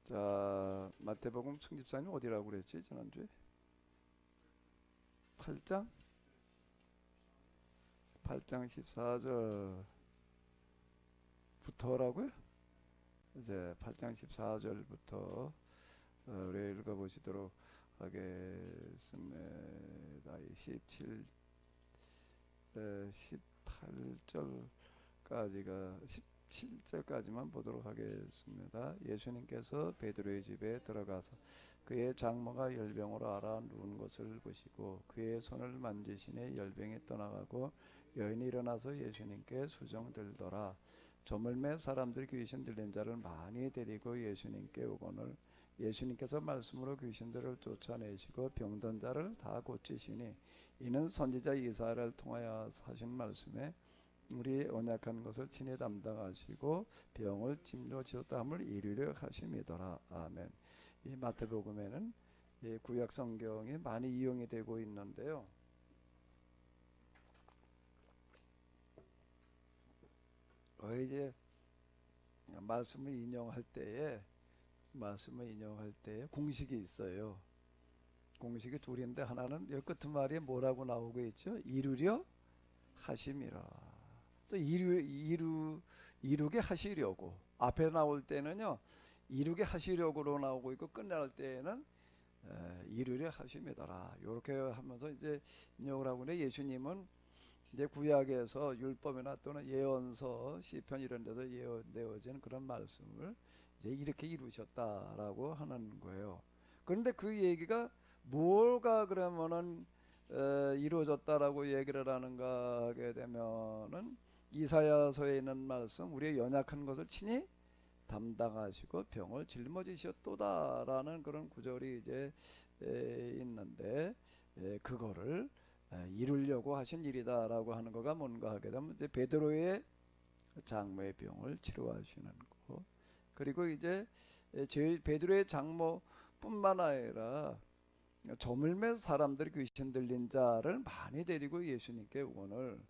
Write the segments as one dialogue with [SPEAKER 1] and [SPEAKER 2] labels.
[SPEAKER 1] 자, 마태복음 승집사님 어디라고 그랬지 지난주에? 8장? 8장 14절부터라고요? 이제 8장 14절부터 우리 읽어보시도록 하겠습니다. 18절까지가 17절까지만 보도록 하겠습니다. 예수님께서 베드로의 집에 들어가서 그의 장모가 열병으로 앓아 누운 것을 보시고 그의 손을 만지시니 열병이 떠나가고 여인이 일어나서 예수님께 수정들더라. 저물매 사람들이 귀신 들린 자를 많이 데리고 예수님께 오거늘 예수님께서 말씀으로 귀신들을 쫓아내시고 병든 자를 다 고치시니 이는 선지자 이사야를 통하여 하신 말씀에 우리 언약한 것을 친히 담당하시고 병을 찜료지었다 함을 이루려 하심이더라. 아멘. 이 마태복음에는 이 구약 성경이 많이 이용이 되고 있는데요. 이제 말씀을 인용할 때에 공식이 있어요. 공식이 둘인데 하나는 여 끝은 말이 뭐라고 나오고 있죠? 이루려 하심이라. 또 이루게 하시려고. 앞에 나올 때는요 이루게 하시려고로 나오고 있고 끝날 때에는 이루려 하심이더라. 이렇게 하면서 이제 인용을 하고 있는데 예수님은 이제 구약에서 율법이나 또는 예언서 시편 이런 데서 예언되어진 그런 말씀을 이제 이렇게 이루셨다라고 하는 거예요. 그런데 그 얘기가 뭐가 그러면은 이루어졌다라고 얘기를 하는가 하게 되면은 이사야서에 있는 말씀 우리의 연약한 것을 친히 담당하시고 병을 짊어지셨도다라는 그런 구절이 이제 있는데 그거를 이루려고 하신 일이다라고 하는 거가 뭔가 하게 되면 이제 베드로의 장모의 병을 치료하시는 거. 그리고 이제 베드로의 장모뿐만 아니라 저물매 사람들이 귀신 들린 자를 많이 데리고 예수님께 오거늘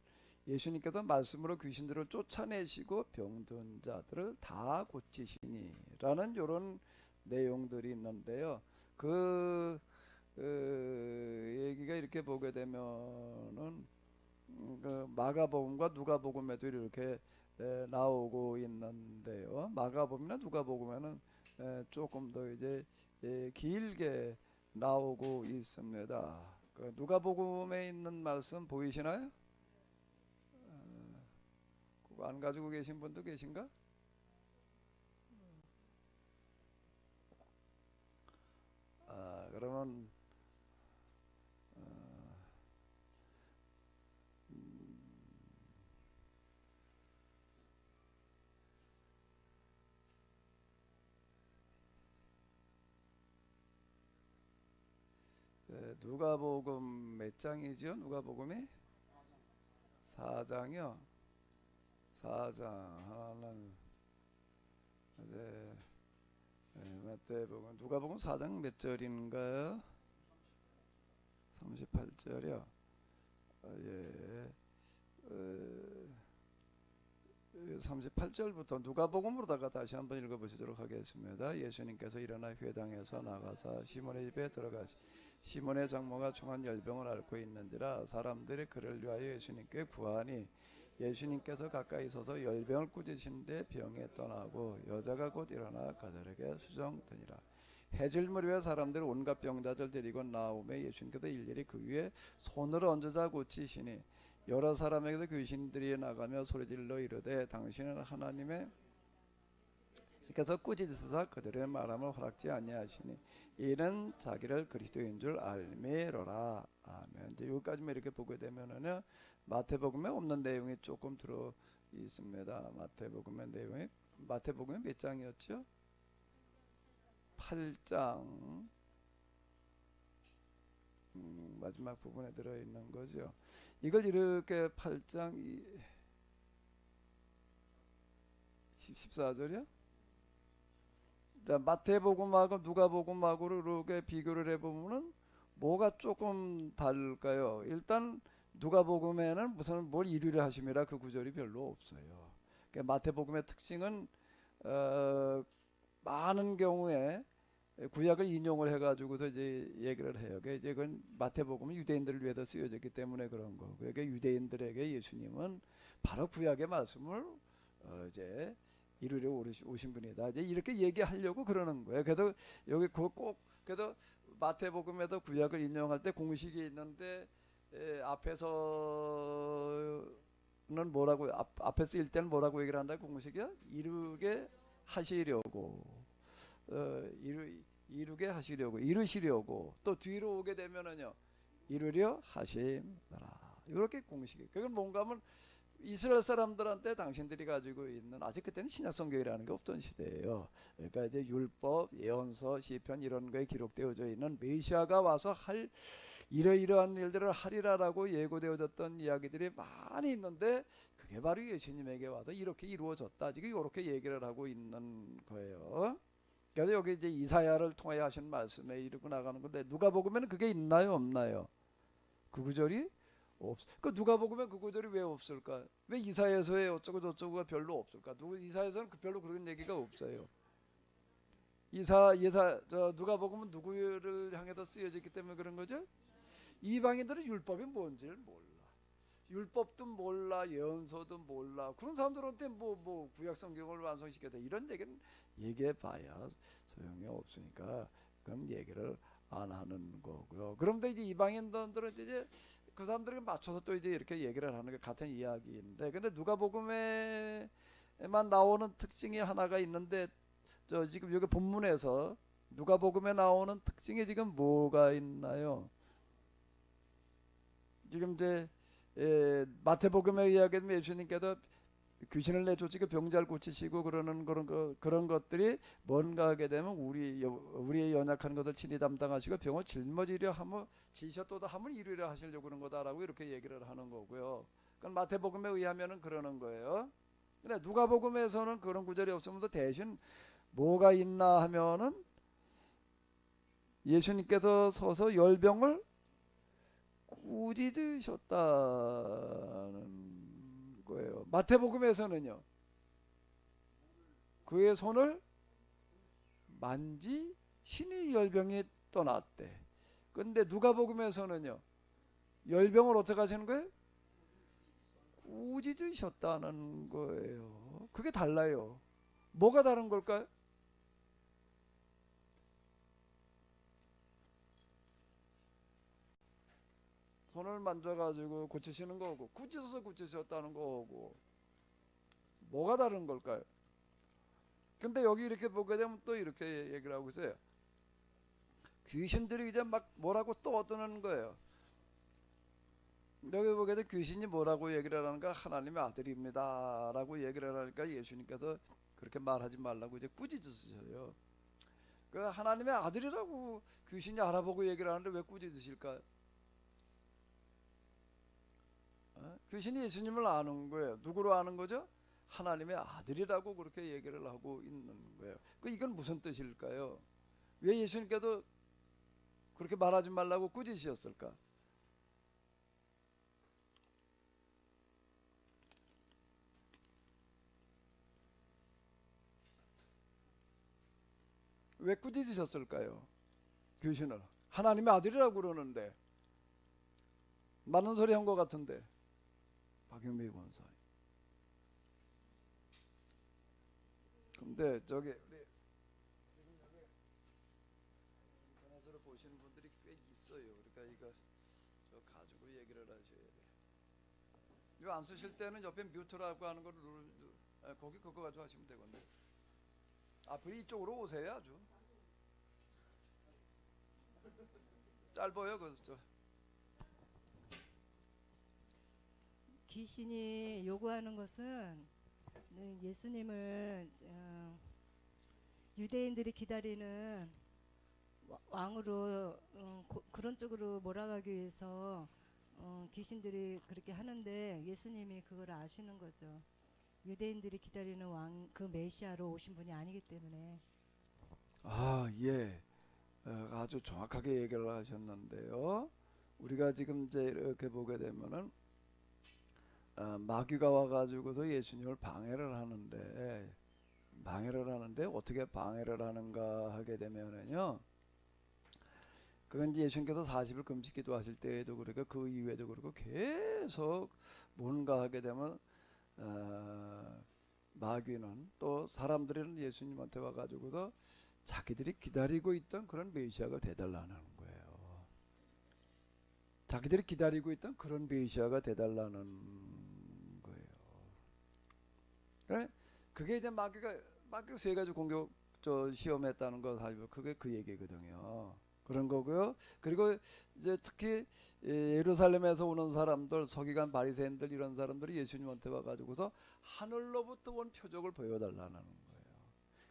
[SPEAKER 1] 예수님께서 말씀으로 귀신들을 쫓아내시고 병든 자들을 다 고치시니라는 이런 내용들이 있는데요. 얘기가 이렇게 보게 되면은 그 마가복음과 누가복음에도 이렇게 나오고 있는데요. 마가복음이나 누가복음에는 조금 더 이제 길게 나오고 있습니다. 그 누가복음에 있는 말씀 보이시나요? 그거 안 가지고 계신 분도 계신가? 그러면 누가복음 몇 장이죠? 누가복음이 4장이요. 4장 하나는 마태복음 누가복음 4장 몇 절인가요? 38절이요. 예. 38절부터 누가복음으로다가 다시 한번 읽어보시도록 하겠습니다. 예수님께서 일어나 회당에서 나가사 시몬의 집에 들어가시 시몬의 장모가 중한 열병을 앓고 있는지라 사람들이 그를 위하여 예수님께 구하니 예수님께서 가까이 서서 열병을 꾸짖으신데 병에 떠나고 여자가 곧 일어나 그들에게 수정드니라. 해질 무렵에 사람들이 온갖 병자들 데리고 나오매 예수님께서 일일이 그 위에 손을 얹으자 고치시니 여러 사람에게도 귀신들이 나가며 소리질러 이르되 당신은 하나님의 께서 꾸짖으사 그들의 말함을 허락지 아니하시니 이는 자기를 그리스도인 줄 알미로라. 아멘. 이제 여기까지만 이렇게 보게 되면은 마태복음에 없는 내용이 조금 들어 있습니다. 마태복음의 내용이 마태복음에 몇 장이었죠? 8장 마지막 부분에 들어 있는 거죠. 이걸 이렇게 8장 14절이요? 자, 마태복음하고 누가복음하고 이렇게 비교를 해보면은 뭐가 조금 다를까요? 일단 누가복음에는 무슨 뭘 이루려 하심이라 그 구절이 별로 없어요. 그러니까 마태복음의 특징은 많은 경우에 구약을 인용을 해가지고서 이제 얘기를 해요. 이제 그건 마태복음은 유대인들을 위해서 쓰여졌기 때문에 그런 거고, 그러니까 유대인들에게 예수님은 바로 구약의 말씀을 이제 이루려 오신 분이다. 이제 이렇게 얘기하려고 그러는 거예요. 그래서 여기 꼭 그래서 마태복음에도 구약을 인용할 때 공식이 있는데 앞에서는 뭐라고 앞에 쓰일 때는 뭐라고 얘기를 한다 공식이야? 이루게 하시려고 이루게 하시려고 이루시려고 또 뒤로 오게 되면은요 이루려 하심이라 이렇게 공식이 그건 뭔가 하면 이스라엘 사람들한테 당신들이 가지고 있는 아직 그때는 신약 성경이라는 게 없던 시대예요. 그러니까 이제 율법, 예언서, 시편 이런 거에 기록되어져 있는 메시아가 와서 할 이러이러한 일들을 하리라라고 예고되어졌던 이야기들이 많이 있는데 그게 바로 예수님에게 와서 이렇게 이루어졌다. 지금 이렇게 얘기를 하고 있는 거예요. 그래서 여기 이제 이사야를 통하여 하신 말씀에 이르고 나가는 건데 누가복음에는 그게 있나요, 없나요? 그 구절이 그 누가복음에 그 구절이 왜 없을까? 왜 이사야서에 어쩌고 저쩌고가 별로 없을까? 이사야서는 별로 그런 얘기가 없어요. 누가복음은 누구를 향해서 쓰여졌기 때문에 그런 거죠? 이방인들은 율법이 뭔지를 몰라. 율법도 몰라, 예언서도 몰라. 그런 사람들한테 뭐 구약 성경을 완성시켰다 이런 얘기는 얘기해봐야 소용이 없으니까 그럼 얘기를 안 하는 거고요. 그런데 이제 이방인들은 이제 그 사람들에게 맞춰서 또 이제 이렇게 얘기를 하는 게 같은 이야기인데, 근데 누가복음에만 나오는 특징이 하나가 있는데, 지금 여기 본문에서 누가복음에 나오는 특징이 지금 뭐가 있나요? 지금 이제 마태복음에 이야기하면 예수님께서 귀신을 내쫓으시고 병자를 고치시고 그런 것들이 뭔가 하게 되면 우리의 연약한 것을 친히 담당하시고 병을 짊어지려 하면 지셨도다 함을 이루려 하시려고 그런 거다라고 이렇게 얘기를 하는 거고요. 그러니까 마태복음에 의하면은 그러는 거예요. 근데 누가복음에서는 그런 구절이 없으면서 대신 뭐가 있나 하면은 예수님께서 서서 열병을 꾸짖으셨다는 거예요. 마태복음에서는요 그의 손을 만지 신이 열병이 떠났대. 근데 누가복음에서는요 열병을 어떻게 하시는 거예요? 꾸짖으셨다는 거예요. 그게 달라요. 뭐가 다른 걸까요? 손을 만져가지고 고치시는 거고 꾸짖어서 고치셨다는 거고 뭐가 다른 걸까요? 근데 여기 이렇게 보게 되면 또 이렇게 얘기를 하고 있어요. 귀신들이 이제 막 뭐라고 떠드는 거예요. 여기 보게 되면 귀신이 뭐라고 얘기를 하는가? 하나님의 아들입니다 라고 얘기를 하니까 예수님께서 그렇게 말하지 말라고 이제 꾸짖으셔요. 그 하나님의 아들이라고 귀신이 알아보고 얘기를 하는데 왜 꾸짖으실까요? 귀신이 예수님을 아는 거예요. 누구로 아는 거죠? 하나님의 아들이라고 그렇게 얘기를 하고 있는 거예요. 이건 무슨 뜻일까요? 왜 예수님께서 그렇게 말하지 말라고 꾸짖으셨을까? 왜 꾸짖으셨을까요? 귀신을 하나님의 아들이라고 그러는데 맞는 소리 한 것 같은데 박영미 권사. 근데 저기 우리 지금 여기 인터넷으로 보시는 분들이 꽤 있어요. 그러니까 이거 저 가지고 얘기를 하셔야 돼. 이거 안 쓰실 때는 옆에 뮤트라고 하는 걸 거기 그거 가지고 하시면 되건데. 앞으로 이쪽으로 오세요. 아주 짧아요. 그죠?
[SPEAKER 2] 귀신이 요구하는 것은 예수님을 유대인들이 기다리는 왕으로 그런 쪽으로 몰아가기 위해서 귀신들이 그렇게 하는데 예수님이 그걸 아시는 거죠. 유대인들이 기다리는 왕, 그 메시아로 오신 분이 아니기 때문에.
[SPEAKER 1] 예. 아주 정확하게 얘기를 하셨는데요. 우리가 지금 이제 이렇게 보게 되면은 마귀가 와가지고서 예수님을 방해를 하는데 방해를 하는데 어떻게 방해를 하는가 하게 되면은요. 그건 이제 예수님께서 40일 금식 기도하실 때에도 그렇고 그 이후에도 그렇고 계속 뭔가 하게 되면 마귀는 또 사람들은 예수님한테 와가지고서 자기들이 기다리고 있던 그런 메시아가 되달라는 거예요. 자기들이 기다리고 있던 그런 메시아가 되달라는 거예요. 그게 이제 마귀가 세 가지 공격 시험했다는 거 사실 그게 그 얘기거든요. 그런 거고요. 그리고 이제 특히 예루살렘에서 오는 사람들, 서기관 바리새인들 이런 사람들이 예수님한테 와가지고서 하늘로부터 온 표적을 보여달라는 거예요.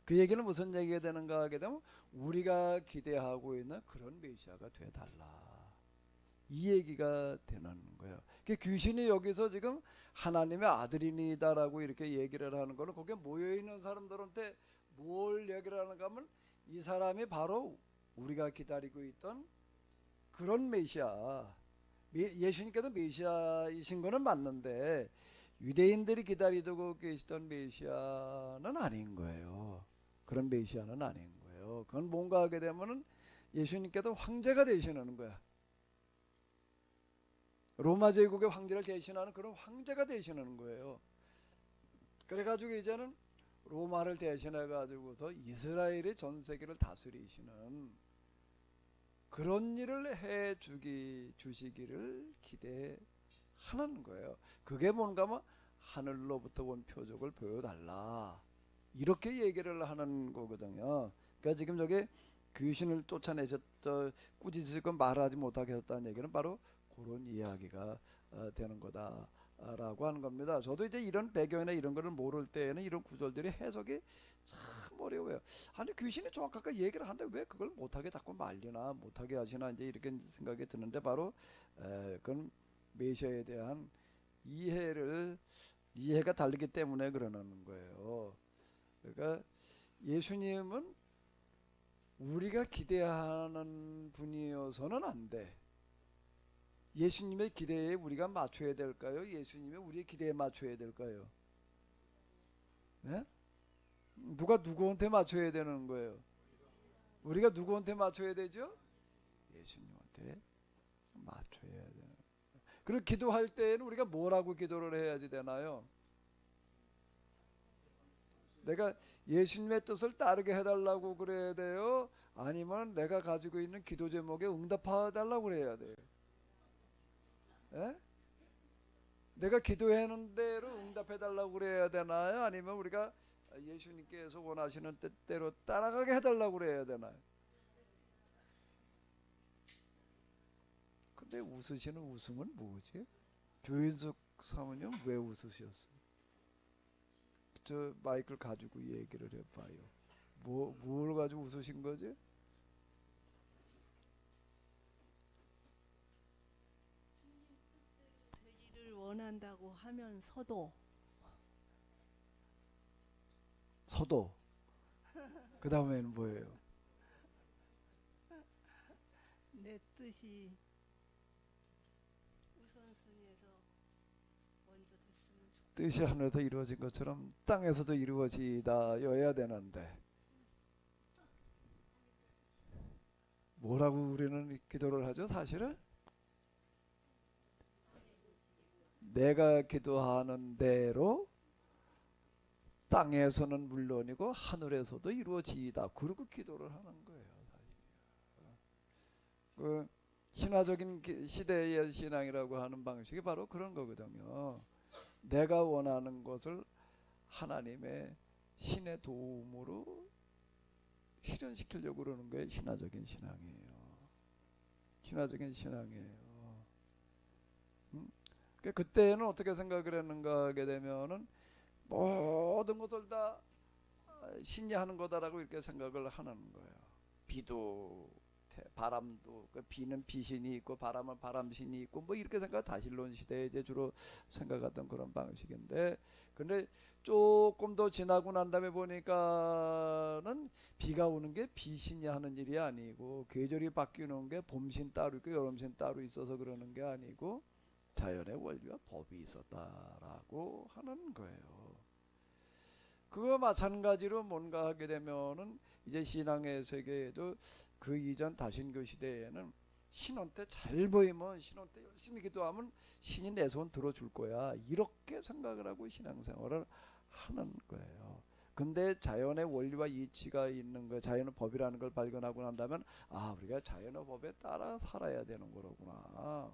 [SPEAKER 1] 그 얘기는 무슨 얘기가 되는가 하게 되면 우리가 기대하고 있는 그런 메시아가 되달라. 이 얘기가 되는 거예요. 그 귀신이 여기서 지금 하나님의 아들이니다라고 이렇게 얘기를 하는 거는 거기에 모여 있는 사람들한테 뭘 얘기를 하는가 하면 이 사람이 바로 우리가 기다리고 있던 그런 메시아, 예수님께서 메시아이신 거는 맞는데 유대인들이 기다리고 계시던 메시아는 아닌 거예요. 그런 메시아는 아닌 거예요. 그건 뭔가 하게 되면은 예수님께서 황제가 되시는 거야. 로마 제국의 황제를 대신하는 그런 황제가 되시는 거예요. 그래가지고 이제는 로마를 대신해 가지고서 이스라엘의 전 세계를 다스리시는 그런 일을 해 주시기를 기대하는 거예요. 그게 뭔가 하면 하늘로부터 온 표적을 보여달라. 이렇게 얘기를 하는 거거든요. 그러니까 지금 저게 귀신을 쫓아내셨던 꾸짖으시고 말하지 못하게 하셨다는 얘기는 바로 그런 이야기가 되는 거다라고 하는 겁니다. 저도 이제 이런 배경이나 이런 거를 모를 때에는 이런 구절들이 해석이 참 어려워요. 아니 귀신이 정확하게 얘기를 하는데 왜 그걸 못하게 자꾸 말리나 못하게 하시나 이제 이렇게 생각이 드는데 바로 그건 메시아에 대한 이해가 다르기 때문에 그러는 거예요. 그러니까 예수님은 우리가 기대하는 분이어서는 안 돼. 예수님의 기대에 우리가 맞춰야 될까요? 예수님의 우리의 기대에 맞춰야 될까요? 네? 누가 누구한테 맞춰야 되는 거예요? 우리가 누구한테 맞춰야 되죠? 예수님한테 맞춰야 되는 거예요. 그리고 기도할 때에는 우리가 뭐라고 기도를 해야지 되나요? 내가 예수님의 뜻을 따르게 해달라고 그래야 돼요? 아니면 내가 가지고 있는 기도 제목에 응답해달라고 그래야 돼요? 에? 내가 기도하는 대로 응답해달라고 그래야 되나요? 아니면 우리가 예수님께서 원하시는 뜻대로 따라가게 해달라고 그래야 되나요? 근데 웃으시는 웃음은 뭐지? 조윤석 사모님 왜 웃으셨어요? 저 마이크를 가지고 얘기를 해봐요. 뭘 가지고 웃으신 거지?
[SPEAKER 3] 되기를 원한다고 하면서도
[SPEAKER 1] 그 다음에는 뭐예요?
[SPEAKER 3] 내 뜻이 우선순위에서 먼저 됐으면 좋겠다.
[SPEAKER 1] 뜻이 하늘에서 이루어진 것처럼 땅에서도 이루어지다여야 되는데 뭐라고 우리는 기도를 하죠? 사실은 내가 기도하는 대로 땅에서는 물론이고 하늘에서도 이루어지이다. 그러고 기도를 하는 거예요. 그 신화적인 시대의 신앙이라고 하는 방식이 바로 그런 거거든요. 내가 원하는 것을 하나님의 신의 도움으로 실현시키려고 그러는 거예요. 신화적인 신앙이에요. 신화적인 신앙이에요. 그때는 어떻게 생각을 했는가 하게 되면은 모든 것을 다 신이 하는 거다라고 이렇게 생각을 하는 거예요. 비도 바람도 비는 비신이 있고 바람은 바람신이 있고 뭐 이렇게 생각 다신론 시대에 이제 주로 생각했던 그런 방식인데 근데 조금 더 지나고 난 다음에 보니까는 비가 오는 게 비신이 하는 일이 아니고 계절이 바뀌는 게 봄신 따로 있고 여름신 따로 있어서 그러는 게 아니고 자연의 원리와 법이 있었다라고 하는 거예요. 그거 마찬가지로 뭔가 하게 되면은 이제 신앙의 세계에도 그 이전 다신교 시대에는 신혼 때 잘 보이면 신혼 때 열심히 기도하면 신이 내 손 들어줄 거야. 이렇게 생각을 하고 신앙생활을 하는 거예요. 근데 자연의 원리와 이치가 있는 거, 자연의 법이라는 걸 발견하고 난다면 아, 우리가 자연의 법에 따라 살아야 되는 거로구나.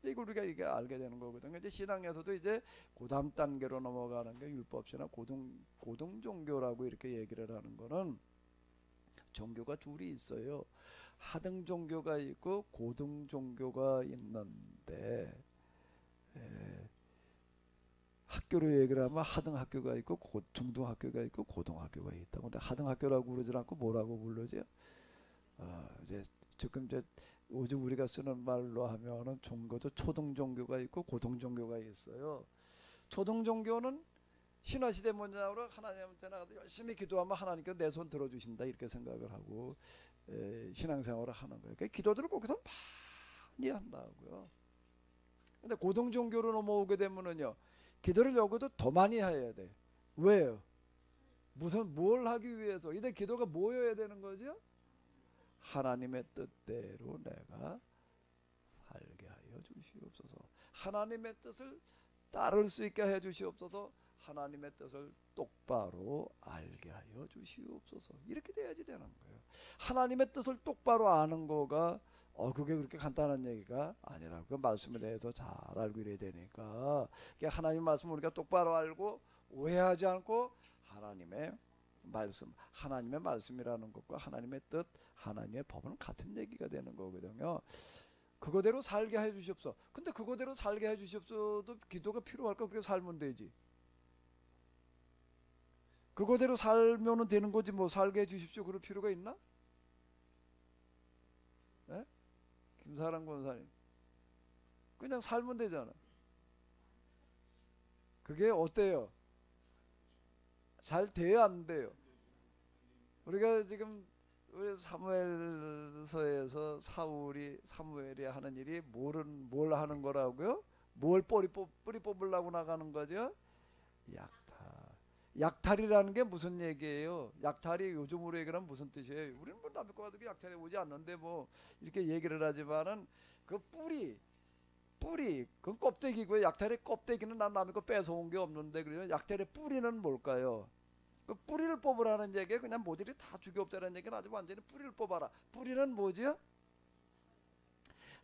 [SPEAKER 1] 이걸 우리가 이게 알게 되는 거거든요. 이제 신앙에서도 이제 고담 단계로 넘어가는 게 율법신앙 고등 종교라고 이렇게 얘기를 하는 거는 종교가 둘이 있어요. 하등 종교가 있고 고등 종교가 있는데 학교로 얘기를 하면 하등 학교가 있고 중등 학교가 있고 고등 학교가 있다. 근데 하등 학교라고 그러지 않고 뭐라고 부르죠? 이제 지금 이제 요즘 우리가 쓰는 말로 하면은 종교도 초등 종교가 있고 고등 종교가 있어요. 초등 종교는 신화시대 문자로 하나님한테 나가서 열심히 기도하면 하나님께서 내 손 들어주신다 이렇게 생각을 하고 신앙생활을 하는 거예요. 그러니까 기도들을 거기서 많이 한다고요. 근데 고등 종교로 넘어오게 되면은요, 기도를 여기도 더 많이 해야 돼. 왜요? 뭘 하기 위해서? 이제 기도가 뭐여야 되는 거죠? 하나님의 뜻대로 내가 살게 하여 주시옵소서. 하나님의 뜻을 따를 수 있게 해 주시옵소서. 하나님의 뜻을 똑바로 알게 하여 주시옵소서. 이렇게 돼야지 되는 거예요. 하나님의 뜻을 똑바로 아는 거가 그게 그렇게 간단한 얘기가 아니라고. 그 말씀에 대해서 잘 알고 이래야 되니까 하나님 말씀을 우리가 똑바로 알고 오해하지 않고 하나님의 말씀이라는 것과 하나님의 뜻, 하나님의 법은 같은 얘기가 되는 거거든요. 그거대로 살게 해 주시옵소서. 근데 그거대로 살게 해 주시옵소서도 기도가 필요할까? 그렇게 살면 되지. 그거대로 살면은 되는 거지 뭐 살게 해 주십시오 그럴 필요가 있나? 네? 김사랑 권사님 그냥 살면 되잖아. 그게 어때요? 잘 돼요 안 돼요? 우리가 지금 우리 사무엘서에서 사무엘이 하는 일이 뭘 하는 거라고요? 뭘 뿌리 뽑으려고 나가는 거죠? 약탈이라는 게 무슨 얘기예요? 약탈이 요즘으로 얘기하면 무슨 뜻이에요? 우리는 뭐 남의 거 가지고 약탈해 오지 않는데 뭐 이렇게 얘기를 하지만은 그 뿌리 그건 껍데기고요. 약탈의 껍데기는 난 남의 거 뺏어온 게 없는데 그래요. 약탈의 뿌리는 뭘까요? 그 뿌리를 뽑으라는 얘기에 그냥 모듈이 다 죽여없자는 얘기는 아주 완전히 뿌리를 뽑아라. 뿌리는 뭐지요?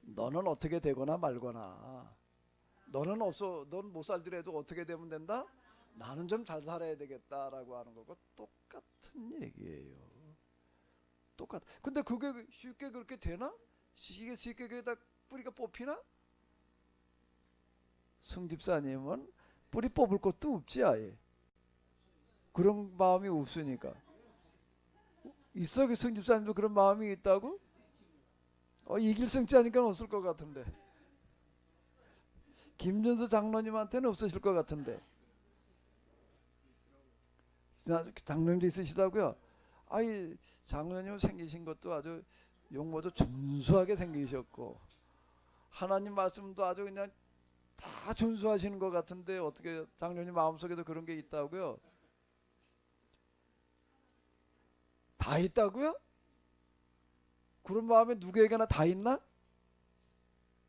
[SPEAKER 1] 너는 어떻게 되거나 말거나 넌 못 살더라도 어떻게 되면 된다? 나는 좀 잘 살아야 되겠다라고 하는 거고 똑같은 얘기예요. 근데 그게 쉽게 그렇게 되나? 이게 쉽게 그다 뿌리가 뽑히나? 승집사님은 뿌리 뽑을 것도 없지 아예. 그런 마음이 없으니까. 있어? 그 승집사님도 그런 마음이 있다고? 이길승자니까 없을 것 같은데. 김준수 장로님한테는 없으실 것 같은데. 장로님도 있으시다고요? 장로님 생기신 것도 아주 용모도 준수하게 생기셨고 하나님 말씀도 아주 그냥 다 준수하시는 것 같은데 어떻게 장로님 마음속에도 그런 게 있다고요? 다 있다고요? 그런 마음에 누구에게나 다 있나?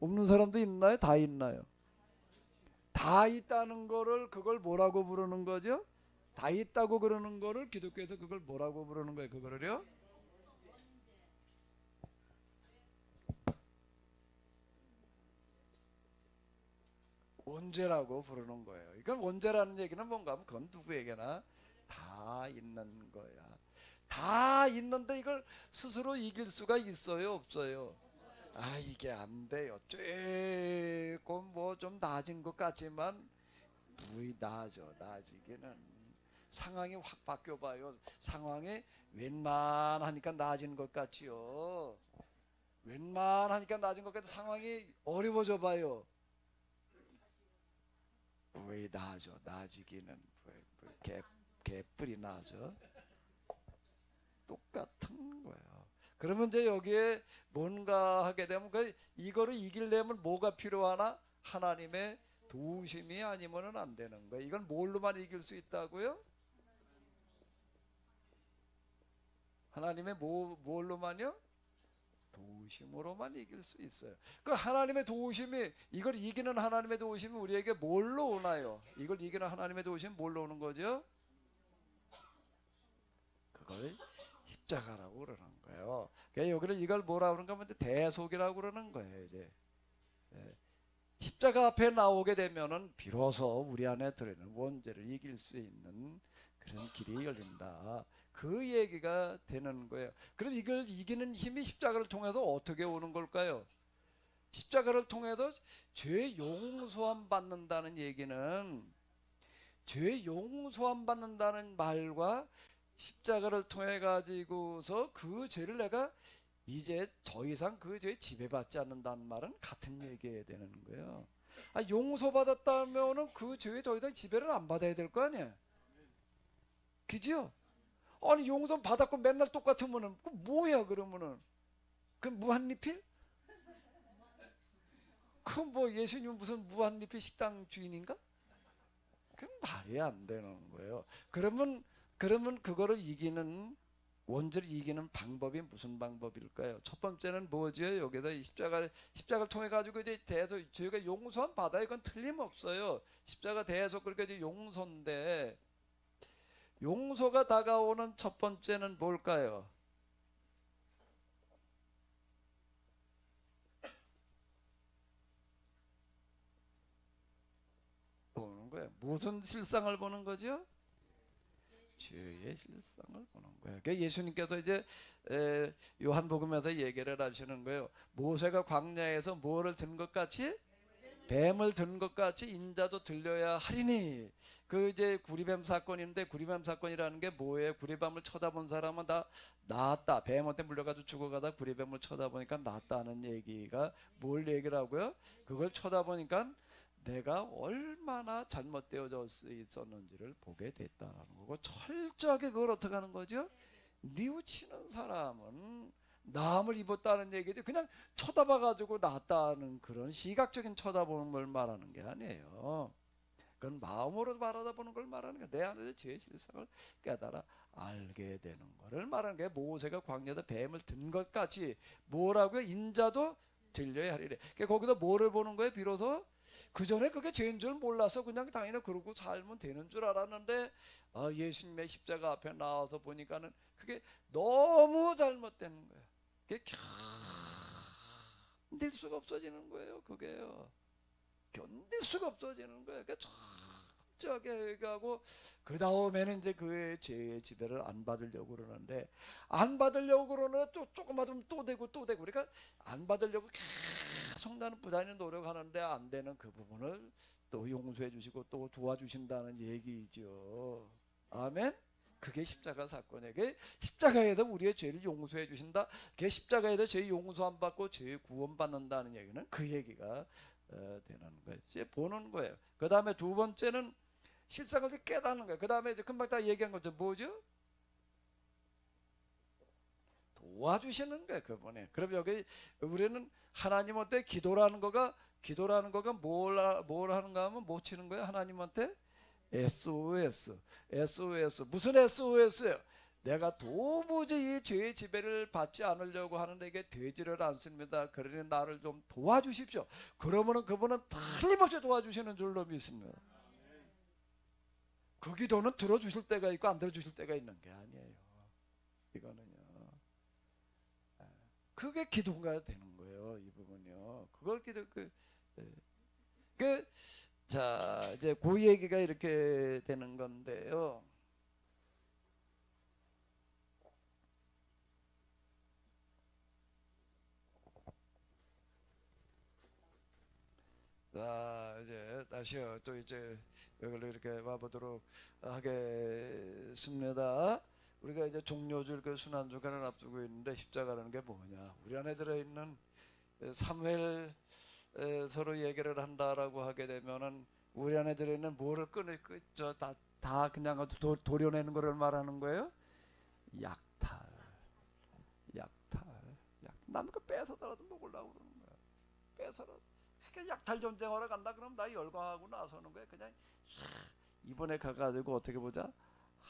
[SPEAKER 1] 없는 사람도 있나요? 다 있나요? 다 있다는 거를 그걸 뭐라고 부르는 거죠? 다 있다고 그러는 거를 기독교에서 그걸 뭐라고 부르는 거예요? 그거를요? 원죄라고 부르는 거예요. 이건 원죄라는 얘기는 뭔가 하면 그건 누구에게나 다 있는 거야. 다 있는데 이걸 스스로 이길 수가 있어요? 없어요? 이게 안 돼요. 조금 뭐 좀 나아진 것 같지만 나아지기는 상황이 확 바뀌어봐요. 상황이 웬만하니까 나아지는 것 같지요. 웬만하니까 나아진 것 같아. 상황이 어려워져 봐요. 왜 나아지기는 개뿔이 나아져. 똑같은 거예요. 그러면 이제 여기에 뭔가 하게 되면 이거를 이기려면 뭐가 필요하나? 하나님의 도우심이 아니면은 안 되는 거예요. 이건 뭘로만 이길 수 있다고요? 하나님의 뭘로만요? 도우심으로만 이길 수 있어요. 그 하나님의 도우심이, 이걸 이기는 하나님의 도우심이 우리에게 뭘로 오나요? 이걸 이기는 하나님의 도우심이 뭘로 오는 거죠? 그걸 십자가라고 그러는 거예요. 그러니까 여기를 이걸 뭐라 그러는가 하면 대속이라고 그러는 거예요. 이제 십자가 앞에 나오게 되면은 비로소 우리 안에 들어있는 원죄를 이길 수 있는 그런 길이 열린다. 그 얘기가 되는 거예요. 그럼 이걸 이기는 힘이 십자가를 통해서 어떻게 오는 걸까요? 십자가를 통해서 죄 용서함 받는다는 얘기는, 죄 용서함 받는다는 말과 십자가를 통해 가지고서 그 죄를 내가 이제 더 이상 그 죄에 지배받지 않는다는 말은 같은 얘기해야 되는 거예요. 용서받았다면은 그 죄에 더 이상 지배를 안 받아야 될 거 아니에요. 그죠? 아니 용서 받았고 맨날 똑같으면은 그 뭐야 그러면은 그 무한리필? 그 뭐 예수님은 무슨 무한리필 식당 주인인가? 그 말이 안 되는 거예요. 그러면 그거를 이기는, 원죄를 이기는 방법이 무슨 방법일까요? 첫 번째는 뭐죠? 여기다 십자가를 통해 가지고 이제 대속, 저희가 용서함 받아요. 이건 틀림없어요. 십자가 대속, 그러니까 이제 용서인데, 용서가 다가오는 첫 번째는 뭘까요? 보는 거예요. 무슨 실상을 보는 거죠? 죄의 실상을 보는 거예요. 그러니까 예수님께서 이제 요한복음에서 얘기를 하시는 거예요. 모세가 광야에서 뭐를 든 것 같이, 뱀을 든 것 같이 인자도 들려야 하리니. 그 이제 구리뱀 사건인데, 구리뱀 사건이라는 게 뭐예요? 구리뱀을 쳐다본 사람은 다 나았다. 뱀한테 물려가지고 죽어가다 구리뱀을 쳐다보니까 나았다는 얘기가 뭘 얘기를 하고요? 그걸 쳐다보니까 내가 얼마나 잘못되어져 있었는지를 보게 됐다는 거고, 철저하게 그걸 어떻게 하는 거죠? 뉘우치는 사람은 남을 입었다는 얘기죠. 그냥 쳐다봐가지고 낫다는 그런 시각적인 쳐다보는 걸 말하는 게 아니에요. 그건 마음으로 바라보는 걸 말하는 거예요. 내 안에 죄의 실상을 깨달아 알게 되는 거를 말하는 게, 모세가 광야에서 뱀을 든 것 같이 뭐라고요? 인자도 들려야 하리래. 그러니까 거기다 뭐를 보는 거예요? 비로소 그 전에 그게 죄인 줄 몰라서 그냥 당연히 그러고 살면 되는 줄 알았는데, 예수님의 십자가 앞에 나와서 보니까는 그게 너무 잘못된 거예요. 그게 견딜 수가 없어지는 거예요. 그게요. 견딜 수가 없어지는 거예요. 그러니까 철저하게 하고, 그 다음에는 이제 그의 죄의 지배를 안 받으려고 그러는데, 안 받으려고 그러는 또 조금 받으면 또 되고 또 되고, 그러니까 안 받으려고 계속 나는 부단히 노력하는데 안 되는 그 부분을 또 용서해 주시고 또 도와주신다는 얘기죠. 아멘. 그게 십자가 사건이에요. 그게 십자가에서 우리의 죄를 용서해 주신다. 그게 십자가에서 죄 용서 안 받고 죄 구원 받는다는 얘기는 그 얘기가 되는 거예요. 이제 보는 거예요. 그 다음에 두 번째는 실상을 깨닫는 거예요. 그 다음에 이제 금방 다 얘기한 거죠. 뭐죠? 도와주시는 거예요. 그분이. 그럼 여기 우리는 하나님한테 기도라는 거가 뭘 하는가 하면 뭐 치는 거예요? 하나님한테 SOS. 무슨 SOS예요? 내가 도무지 이 죄의 지배를 받지 않으려고 하는데 이게 되지를 않습니다. 그러니 나를 좀 도와주십시오. 그러면은 그분은 틀림없이 도와주시는 줄로 믿습니다. 그 기도는 들어주실 때가 있고 안 들어주실 때가 있는 게 아니에요. 이거는요. 그게 기도가 되는 거예요. 이 부분이요. 그걸 자, 이제 그 얘기가 이렇게 되는 건데요. 자, 이제 다시요. 또 이제 여기로 이렇게 와보도록 하겠습니다. 우리가 이제 종료줄 그 순환주간을 앞두고 있는데, 십자가라는 게 뭐냐? 우리 안에 들어있는 사무엘 서로 얘기를 한다라고 하게 되면은 우리 안에 들어있는 뭐를 다 그냥 도려내는 거를 말하는 거예요. 약탈. 남의 거 뺏어더라도 먹으려고 그러는 거야. 뺏어라도. 그러니까 약탈 전쟁하러 간다 그러면 나 열광하고 나서는 거야. 그냥 이번에 가가지고 어떻게 보자.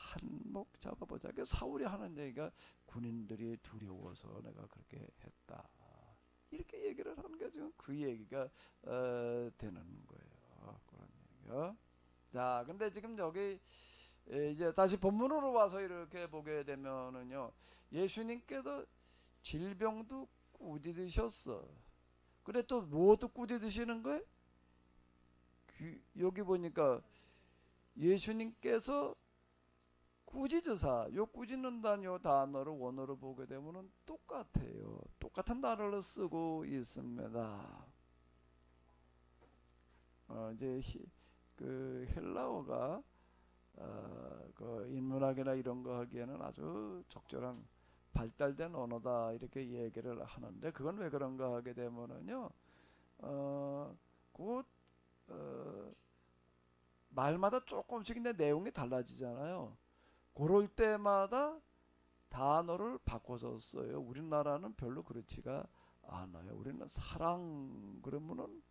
[SPEAKER 1] 한몫 잡아보자. 그 사울이 하는 얘기가 군인들이 두려워서 내가 그렇게 했다. 이렇게 얘기를 하는 게 지금 그 얘기가 되는 거예요. 그런 얘기요. 자, 근데 지금 여기 이제 다시 본문으로 와서 이렇게 보게 되면은요, 예수님께서 질병도 꾸짖으셨어. 그래 또 뭐도 꾸짖으시는 거예요? 여기 보니까 예수님께서 꾸짖으사, 요 꾸짖는다는 요 단어를 원어로 보게 되면은 똑같아요. 똑같은 단어를 쓰고 있습니다. 이제 그 헬라어가 그 인문학이나 이런 거 하기에는 아주 적절한 발달된 언어다 이렇게 얘기를 하는데, 그건 왜 그런가 하게 되면은요, 그 말마다 조금씩 내 내용이 달라지잖아요. 그럴 때마다 단어를 바꿔서 써요. 우리나라는 별로 그렇지가 않아요. 우리는 사랑 그러면은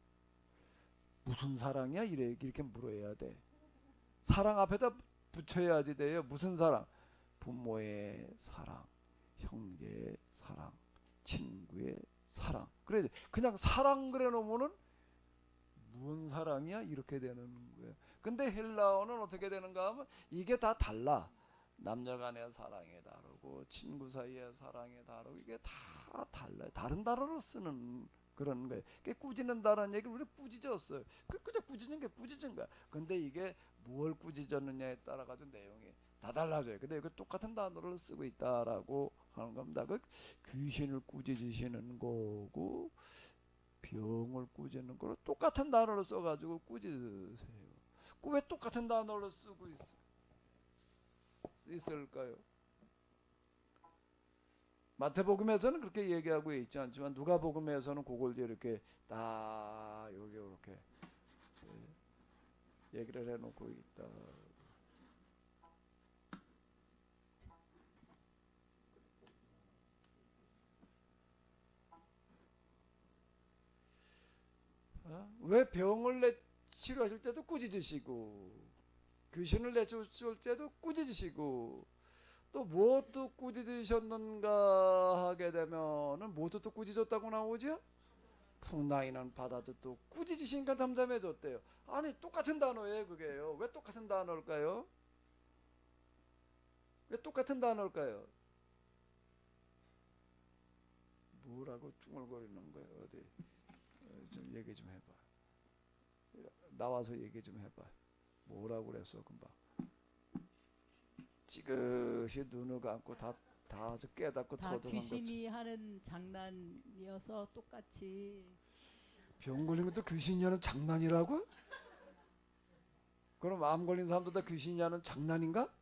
[SPEAKER 1] 무슨 사랑이야? 이렇게 물어야 돼. 사랑 앞에다 붙여야지 돼요. 무슨 사랑? 부모의 사랑, 형제의 사랑, 친구의 사랑. 그래 그냥 사랑 그래 놓으면은 무슨 사랑이야? 이렇게 되는 거예요. 근데 헬라어는 어떻게 되는가 하면 이게 다 달라. 남녀 간의 사랑이 다르고 친구 사이의 사랑이 다르고 이게 다 달라요. 다른 단어를 쓰는 그런 거예요. 꾸짖는다는 얘기 우리 꾸짖었어요. 그냥 꾸짖는 게 꾸짖은 거야. 근데 이게 뭘 꾸짖었느냐에 따라 가지고 내용이 다 달라져요. 근데 이거 똑같은 단어를 쓰고 있다라고 하는 겁니다. 그 귀신을 꾸짖으시는 거고 병을 꾸짖는 거로 똑같은 단어를 써가지고 꾸짖으세요. 왜 똑같은 단어를 쓰고 있을까요? 마태복음에서는 그렇게 얘기하고 있지 않지만 누가복음에서는 그걸 이렇게 딱 여기 이렇게 얘기를 해놓고 있다. 왜 병을 치료하실 때도 꾸짖으시고 귀신을 내쫓을 때도 꾸짖으시고 또 무엇도 꾸짖으셨는가 하게 되면은 무엇도 또 꾸짖었다고 나오죠? 풍랑이는 바다도 또 꾸짖으시니까 잠잠해졌대요. 아니 똑같은 단어예요. 그게요. 왜 똑같은 단어일까요? 왜 똑같은 단어일까요? 뭐라고 중얼거리는 거예요? 어디 좀 얘기 좀 해봐. 나와서 얘기 좀 해봐. 뭐라고 그랬어 금방. 지그시 눈을 감고 다 아주 깨닫고
[SPEAKER 4] 다
[SPEAKER 1] 터득한
[SPEAKER 4] 귀신이 하는 장난이어서 똑같이.
[SPEAKER 1] 병 걸린 것도 귀신이 하는 장난이라고? 그럼 암 걸린 사람도 다 귀신이 하는 장난인가?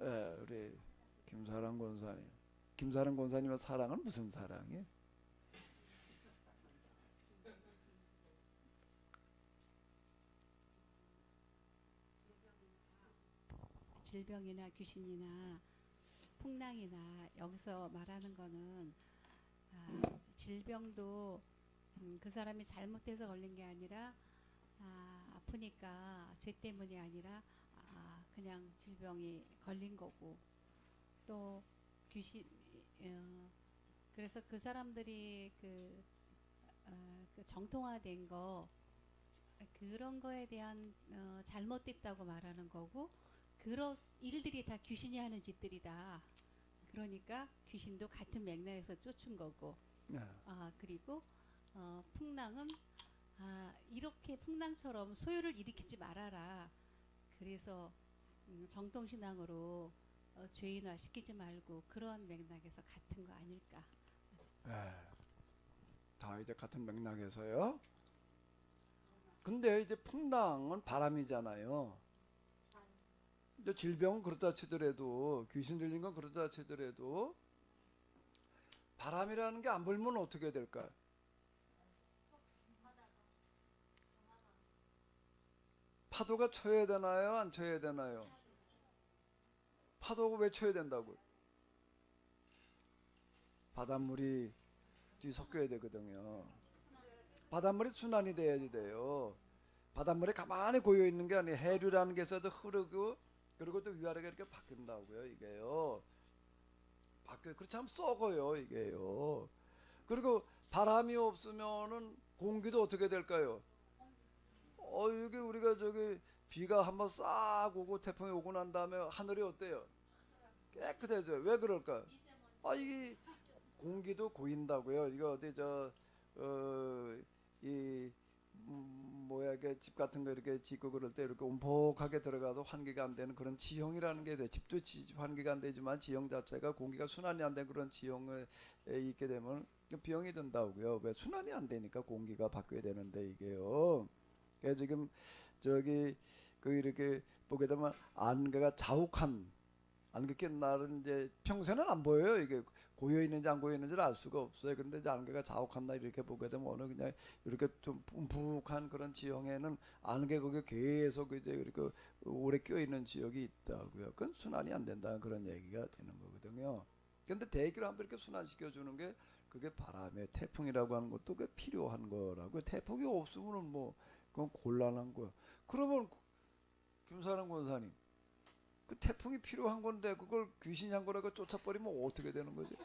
[SPEAKER 1] 예, 우리 김사랑 권사님. 김사랑 권사님의 사랑은 무슨 사랑이에요?
[SPEAKER 5] 질병이나 귀신이나 풍랑이나 여기서 말하는 거는 질병도 그 사람이 잘못해서 걸린 게 아니라 아프니까 죄 때문이 아니라 그냥 질병이 걸린 거고, 또 귀신 그래서 그 사람들이 그 정통화된 거 그런 거에 대한 잘못됐다고 말하는 거고, 그런 일들이 다 귀신이 하는 짓들이다. 그러니까 귀신도 같은 맥락에서 쫓은 거고.
[SPEAKER 1] 네.
[SPEAKER 5] 그리고 풍랑은 이렇게 풍랑처럼 소요를 일으키지 말아라. 그래서 정통신앙으로 죄인화 시키지 말고 그런 맥락에서 같은 거 아닐까.
[SPEAKER 1] 네. 다 이제 같은 맥락에서요. 근데 이제 풍랑은 바람이잖아요. 이제 질병은 그렇다 치더라도 귀신 들린 건 그렇다 치더라도 바람이라는 게 안 불면 어떻게 될까요? 파도가 쳐야 되나요? 안 쳐야 되나요? 파도가 왜 쳐야 된다고요? 바닷물이 섞여야 되거든요. 바닷물이 순환이 돼야지 돼요. 바닷물에 가만히 고여 있는 게 아니에요. 해류라는 게 있어도 흐르고 그리고 또 위아래가 이렇게 바뀐다고요. 이게요. 바뀌어 그렇지 않으면 썩어요. 이게요. 그리고 바람이 없으면은 공기도 어떻게 될까요? 이게 우리가 저기 비가 한번 싹 오고 태풍이 오고 난 다음에 하늘이 어때요? 깨끗해져요. 왜 그럴까요? 이게 공기도 고인다고요. 이거 어디 이 뭐야 이게 집 같은 거 이렇게 짓고 그럴 때 이렇게 움푹하게 들어가서 환기가 안 되는 그런 지형이라는 게 있어요. 집도 환기가 안 되지만 지형 자체가 공기가 순환이 안 된 그런 지형에 있게 되면 비용이 든다고요. 왜 순환이 안 되니까 공기가 바뀌어야 되는데 이게요. 그래서 지금 저기 그 이렇게 보게 되면 안개가 자욱한 안개 낀 날은 이제 평소에는 안 보여요. 이게 고여 있는지 안 고여 있는지를 알 수가 없어요. 그런데 이제 안개가 자욱한 날 이렇게 보게 되면 어느 그냥 이렇게 좀 움푹한 그런 지형에는 안개 거기 계속 이제 이렇게 오래 껴 있는 지역이 있다고요. 그건 순환이 안 된다는 그런 얘기가 되는 거거든요. 근데 대기를 한번 이렇게 순환시켜 주는 게 그게 바람의 태풍이라고 하는 것도 그 필요한 거라고. 태풍이 없으면은 뭐 그건 곤란한 거야. 그러면 김사랑 권사님 그 태풍이 필요한 건데 그걸 귀신이 한 거라고 쫓아버리면 어떻게 되는 거지?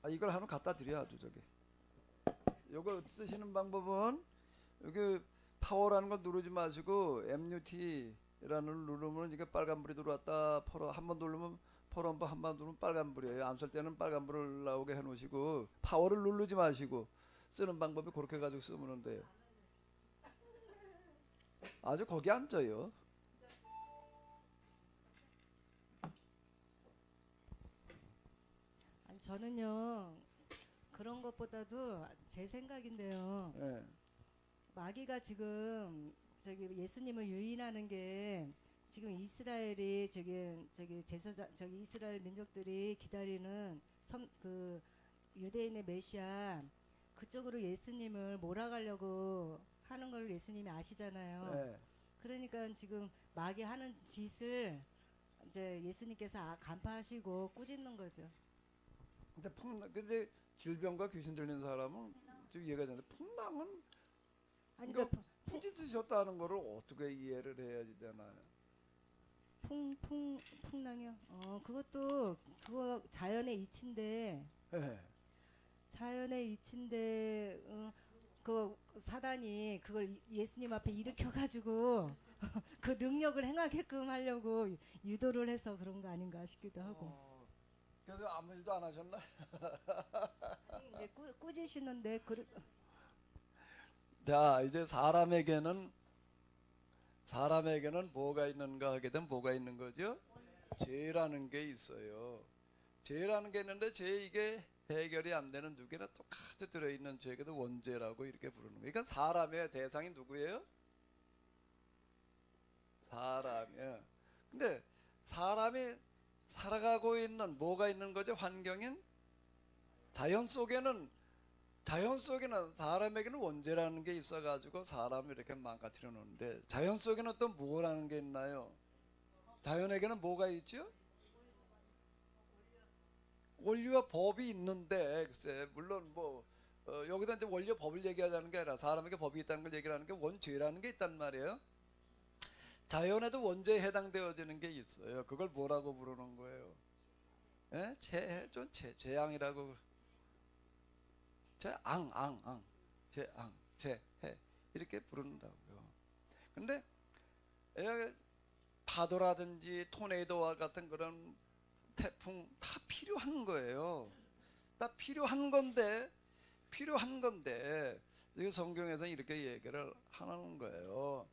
[SPEAKER 1] 이걸 하나 갖다 드려야죠. 저기 이거 쓰시는 방법은 여기 파워라는 걸 누르지 마시고 MUT라는 누르면 이게 빨간불이 들어왔다. 한 번 누르면 퍼럼프 한 번 누르면 빨간불이에요. 안 쓸 때는 빨간불을 나오게 해놓으시고 파워를 누르지 마시고 쓰는 방법이 그렇게 가지고 쓰면 돼요. 아주 거기 앉아요.
[SPEAKER 2] 아니, 저는요 그런 것보다도 제 생각인데요.
[SPEAKER 1] 예.
[SPEAKER 2] 마귀가 지금 저기 예수님을 유인하는 게 지금 이스라엘이 저기 제사장 저기 이스라엘 민족들이 기다리는 그 유대인의 메시아 그쪽으로 예수님을 몰아가려고 하는 걸 예수님이 아시잖아요.
[SPEAKER 1] 예.
[SPEAKER 2] 그러니까 지금 마귀 하는 짓을 이제 예수님께서 간파하시고 꾸짖는 거죠.
[SPEAKER 1] 근데 질병과 귀신 들린 사람은 지금 이해가 되는데 풍랑은
[SPEAKER 2] 아니
[SPEAKER 1] 그러니까 풍짓으셨다는 거를 어떻게 이해를 해야지 되나요?
[SPEAKER 2] 풍랑이요? 그것도 그거 자연의 이치인데
[SPEAKER 1] 예.
[SPEAKER 2] 자연의 이치인데 그 사단이 그걸 예수님 앞에 일으켜가지고 그 능력을 행하게끔 하려고 유도를 해서 그런 거 아닌가 싶기도 하고.
[SPEAKER 1] 그래서 아무 일도 안 하셨나?
[SPEAKER 2] 이제 꾸짖으시는데
[SPEAKER 1] 자, 이제 사람에게는 뭐가 있는가 하게 되면 뭐가 있는 거죠? 죄라는 게 있어요. 죄라는 게 있는데 죄 이게 해결이 안 되는 두 개나 똑같이 들어있는 죄가 원죄라고 이렇게 부르는 거예요. 그러니까 사람의 대상이 누구예요? 사람이에요. 근데 사람이 살아가고 있는 뭐가 있는 거죠? 환경인 자연 속에는 사람에게는 원죄라는 게 있어가지고 사람을 이렇게 망가뜨려 놓는데 자연 속에는 또 뭐라는 게 있나요? 자연에게는 뭐가 있죠? 원리와 법이 있는데 글쎄 물론 뭐 여기다 이제 원리와 법을 얘기하자는 게 아니라 사람에게 법이 있다는 걸 얘기하는 게 원죄라는 게 있단 말이에요. 자연에도 원죄에 해당되어지는 게 있어요. 그걸 뭐라고 부르는 거예요? 예? 재앙이라고. 재해 이렇게 부른다고요. 근데 파도라든지 토네이도와 같은 그런 태풍 다 필요한 거예요. 다 필요한 건데 이 성경에서 이렇게 얘기를 하는 거예요.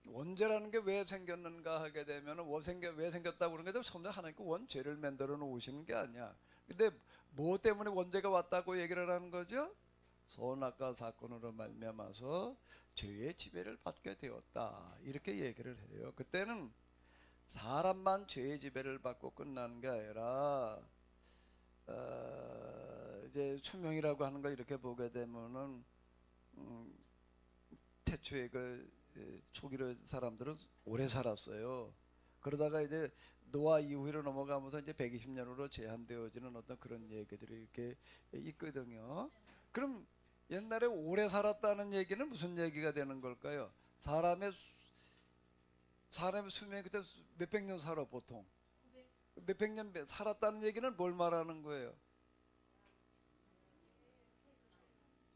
[SPEAKER 1] 원죄라는 게 왜 생겼는가 하게 되면 왜 생겼다고 그런 게 처음에 하나님께 원죄를 만들어 놓으시는 게 아니야. 근데 뭐 때문에 원죄가 왔다고 얘기를 하는 거죠? 선악과 사건으로 말미암아서 죄의 지배를 받게 되었다 이렇게 얘기를 해요. 그때는 사람만 죄의 지배를 받고 끝나는 게 아니라 이제 천명이라고 하는 걸 이렇게 보게 되면은 태초에 그 초기로 사람들은 오래 살았어요. 그러다가 이제 노아 이후로 넘어가면서 이제 120년으로 제한되어지는 어떤 그런 얘기들이 이렇게 있거든요. 그럼 옛날에 오래 살았다는 얘기는 무슨 얘기가 되는 걸까요? 사람의 수명이 그때 몇백 년 살아 보통. 몇백 년 살았다는 얘기는 뭘 말하는 거예요?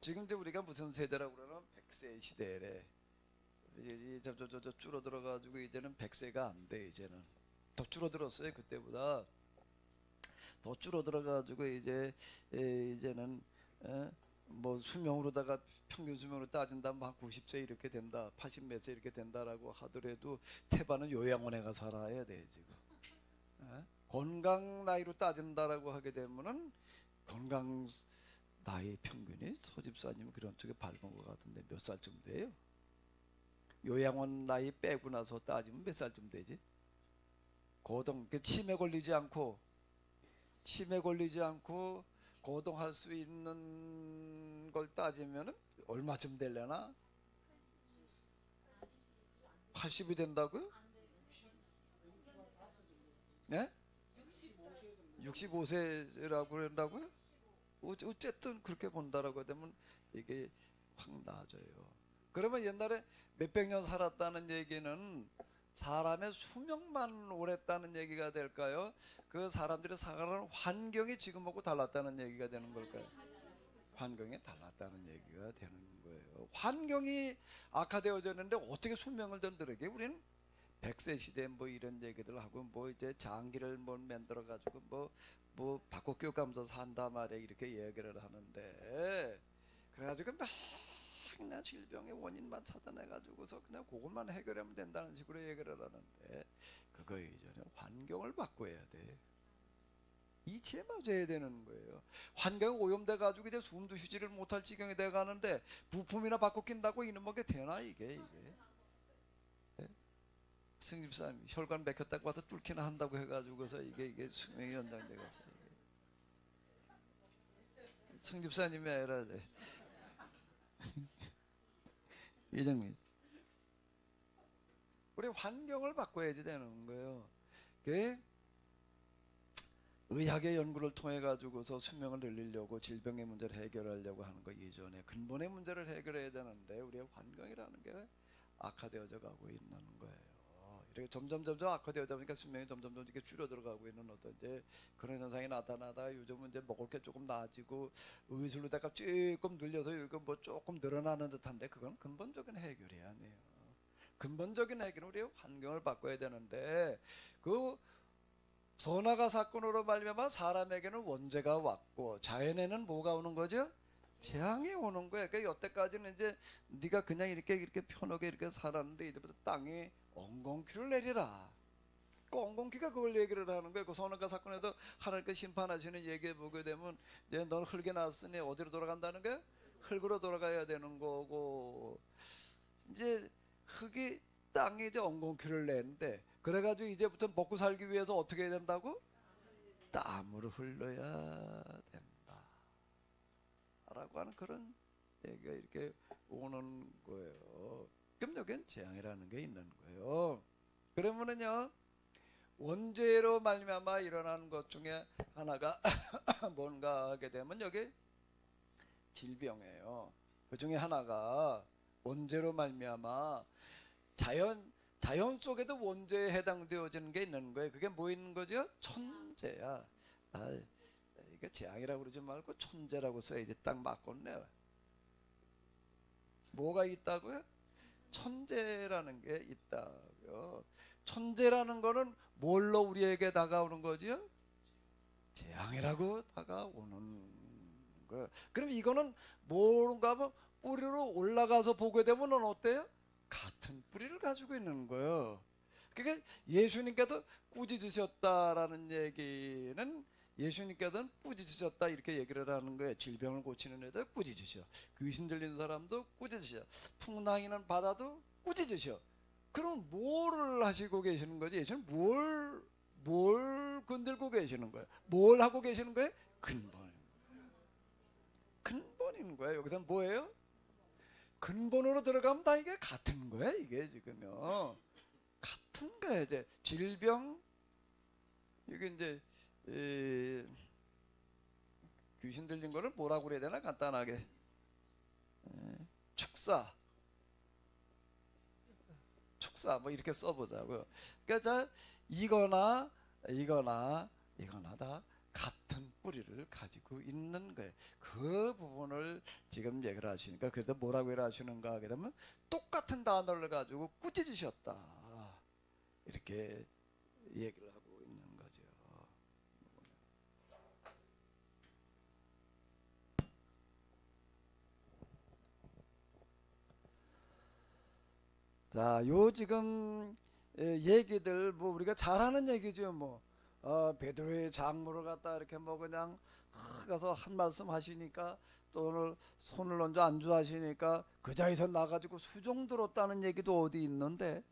[SPEAKER 1] 지금 이제 우리가 무슨 세대라고 그러면 100세 시대래. 저 줄어들어 가지고 이제는 100세가 안 돼. 이제는 더 줄어들었어요. 그때보다 더 줄어들어 가지고 이제는 뭐 수명으로다가 평균 수명으로 따진다면 한 90세 이렇게 된다, 80 몇 세 이렇게 된다라고 하더라도 태반은 요양원에 가 살아야 돼 지금. 건강 나이로 따진다라고 하게 되면은 건강 나이 평균이 소집사님 그런 쪽에 밟은 것 같은데 몇 살쯤 돼요? 요양원 나이 빼고 나서 따지면 몇 살쯤 되지? 고동 치매 걸리지 않고 고동할 수 있는 걸 따지면은 얼마쯤 되려나? 80이 된다고요? 네? 65세라고 그런다고요? 어쨌든 그렇게 본다라고 되면 이게 확 나아져요. 그러면 옛날에 몇백 년 살았다는 얘기는 사람의 수명만 오랬다는 얘기가 될까요? 그 사람들이 살아가는 환경이 지금하고 달랐다는 얘기가 되는 걸까요? 환경이 달랐다는 얘기가 되는 거예요. 환경이 악화되어졌는데 어떻게 수명을 전들에게 우리는 100세 시대 뭐 이런 얘기들 하고 뭐 이제 장기를 뭐 만들어 가지고 뭐 박곡교 가면서 산다 말이야 이렇게 얘기를 하는데 그래가지고 맨날 질병의 원인만 찾아내 가지고서 그냥 그것만 해결하면 된다는 식으로 얘기를 하는데 그거 이전에 환경을 바꿔야 돼. 이치에 맞아야 되는 거예요. 환경이 오염돼 가지고 이제 숨도 쉬지를 못할 지경이 돼 가는데 부품이나 바꿔 낀다고 이놈의 게 되나 이게. 승집사님 혈관 막혔다고 와서 뚫기나 한다고 해가지고서 이게 수명이 연장돼가서 승집사님이 아니라 이정민 우리 환경을 바꿔야지 되는 거예요. 그게 의학의 연구를 통해 가지고서 수명을 늘리려고 질병의 문제를 해결하려고 하는 거 이전에 근본의 문제를 해결해야 되는데 우리의 환경이라는 게 악화되어져 가고 있는 거예요. 이렇게 점점 악화되어져 보니까 수명이 점점 이렇게 줄어들어가고 있는 어떤 이제 그런 현상이 나타나다가 요즘은 이제 먹을 게 조금 나아지고 의술로다가 조금 늘려서 이거 뭐 조금 늘어나는 듯한데 그건 근본적인 해결이 아니에요. 근본적인 해결은 우리의 환경을 바꿔야 되는데 그 선악과 사건으로 말미암아 사람에게는 원죄가 왔고 자연에는 뭐가 오는 거죠? 재앙이 오는 거예요. 그러니까 여태까지는 이제 네가 그냥 이렇게 편하게 이렇게 살았는데 이제부터 땅에 엉겅퀴를 내리라. 그 엉겅퀴가 그걸 얘기를 하는 거예요. 그 선악과 사건에서 하나님께 심판하시는 얘기해 보게 되면 이제 넌 흙에 났으니 어디로 돌아간다는 거예요? 흙으로 돌아가야 되는 거고 이제 흙이 땅에 이제 엉겅퀴를 내는데 그래가지고 이제부터 먹고 살기 위해서 어떻게 해야 된다고? 땀을 흘려야 된다. 라고 하는 그런 얘기가 이렇게 오는 거예요. 그럼 여기엔 재앙이라는 게 있는 거예요. 그러면은요 원죄로 말미암아 일어나는 것 중에 하나가 뭔가 하게 되면 여기 질병이에요. 그 중에 하나가 원죄로 말미암아 자연 속에도 원죄에 해당되어지는 게 있는 거예요. 그게 뭐 있는 거죠? 천재야. 이게 재앙이라고 그러지 말고 천재라고 써야지. 딱 맞겠네요. 뭐가 있다고요? 천재라는 게 있다고요. 천재라는 거는 뭘로 우리에게 다가오는 거지요? 재앙이라고 다가오는 거예요. 그럼 이거는 뭔가 하면 뿌리로 올라가서 보게 되면 어때요? 같은 뿌리를 가지고 있는 거예요. 그러니까 예수님께서 꾸짖으셨다라는 얘기는 예수님께서는 꾸짖으셨다 이렇게 얘기를 하는 거예요. 질병을 고치는 애들 꾸짖으셔. 귀신 들린 사람도 꾸짖으셔. 풍랑이는 바다도 꾸짖으셔. 그럼 뭐를 하시고 계시는 거지? 예수는 뭘 건들고 계시는 거예요? 뭘 하고 계시는 거예요? 근본인 거예요. 근본인 거예요. 여기서는 뭐예요? 근본으로 들어가면 다 이게 같은 거야. 이게 지금요. 같은 거야. 이제 질병, 이게 이제 귀신 들린 거를 뭐라고 그래야 되나 간단하게 축사 뭐 이렇게 써보자고요. 그러니까 자, 이거나 다 같은 뿌리를 가지고 있는 거예요. 그 부분을 지금 얘기를 하시니까 그래도 뭐라고 얘기를 하시는가 하게 되면 똑같은 단어를 가지고 꾸짖으셨다 이렇게 얘기를 하고 있는 거죠. 자, 요 지금 얘기들 뭐 우리가 잘하는 얘기죠. 뭐 베드로의 장모를 갖다 이렇게 뭐 그냥 가서 한 말씀 하시니까 또 오늘 손을 얹어 안주하시니까 그 자리에서 나가지고 수종 들었다는 얘기도 어디 있는데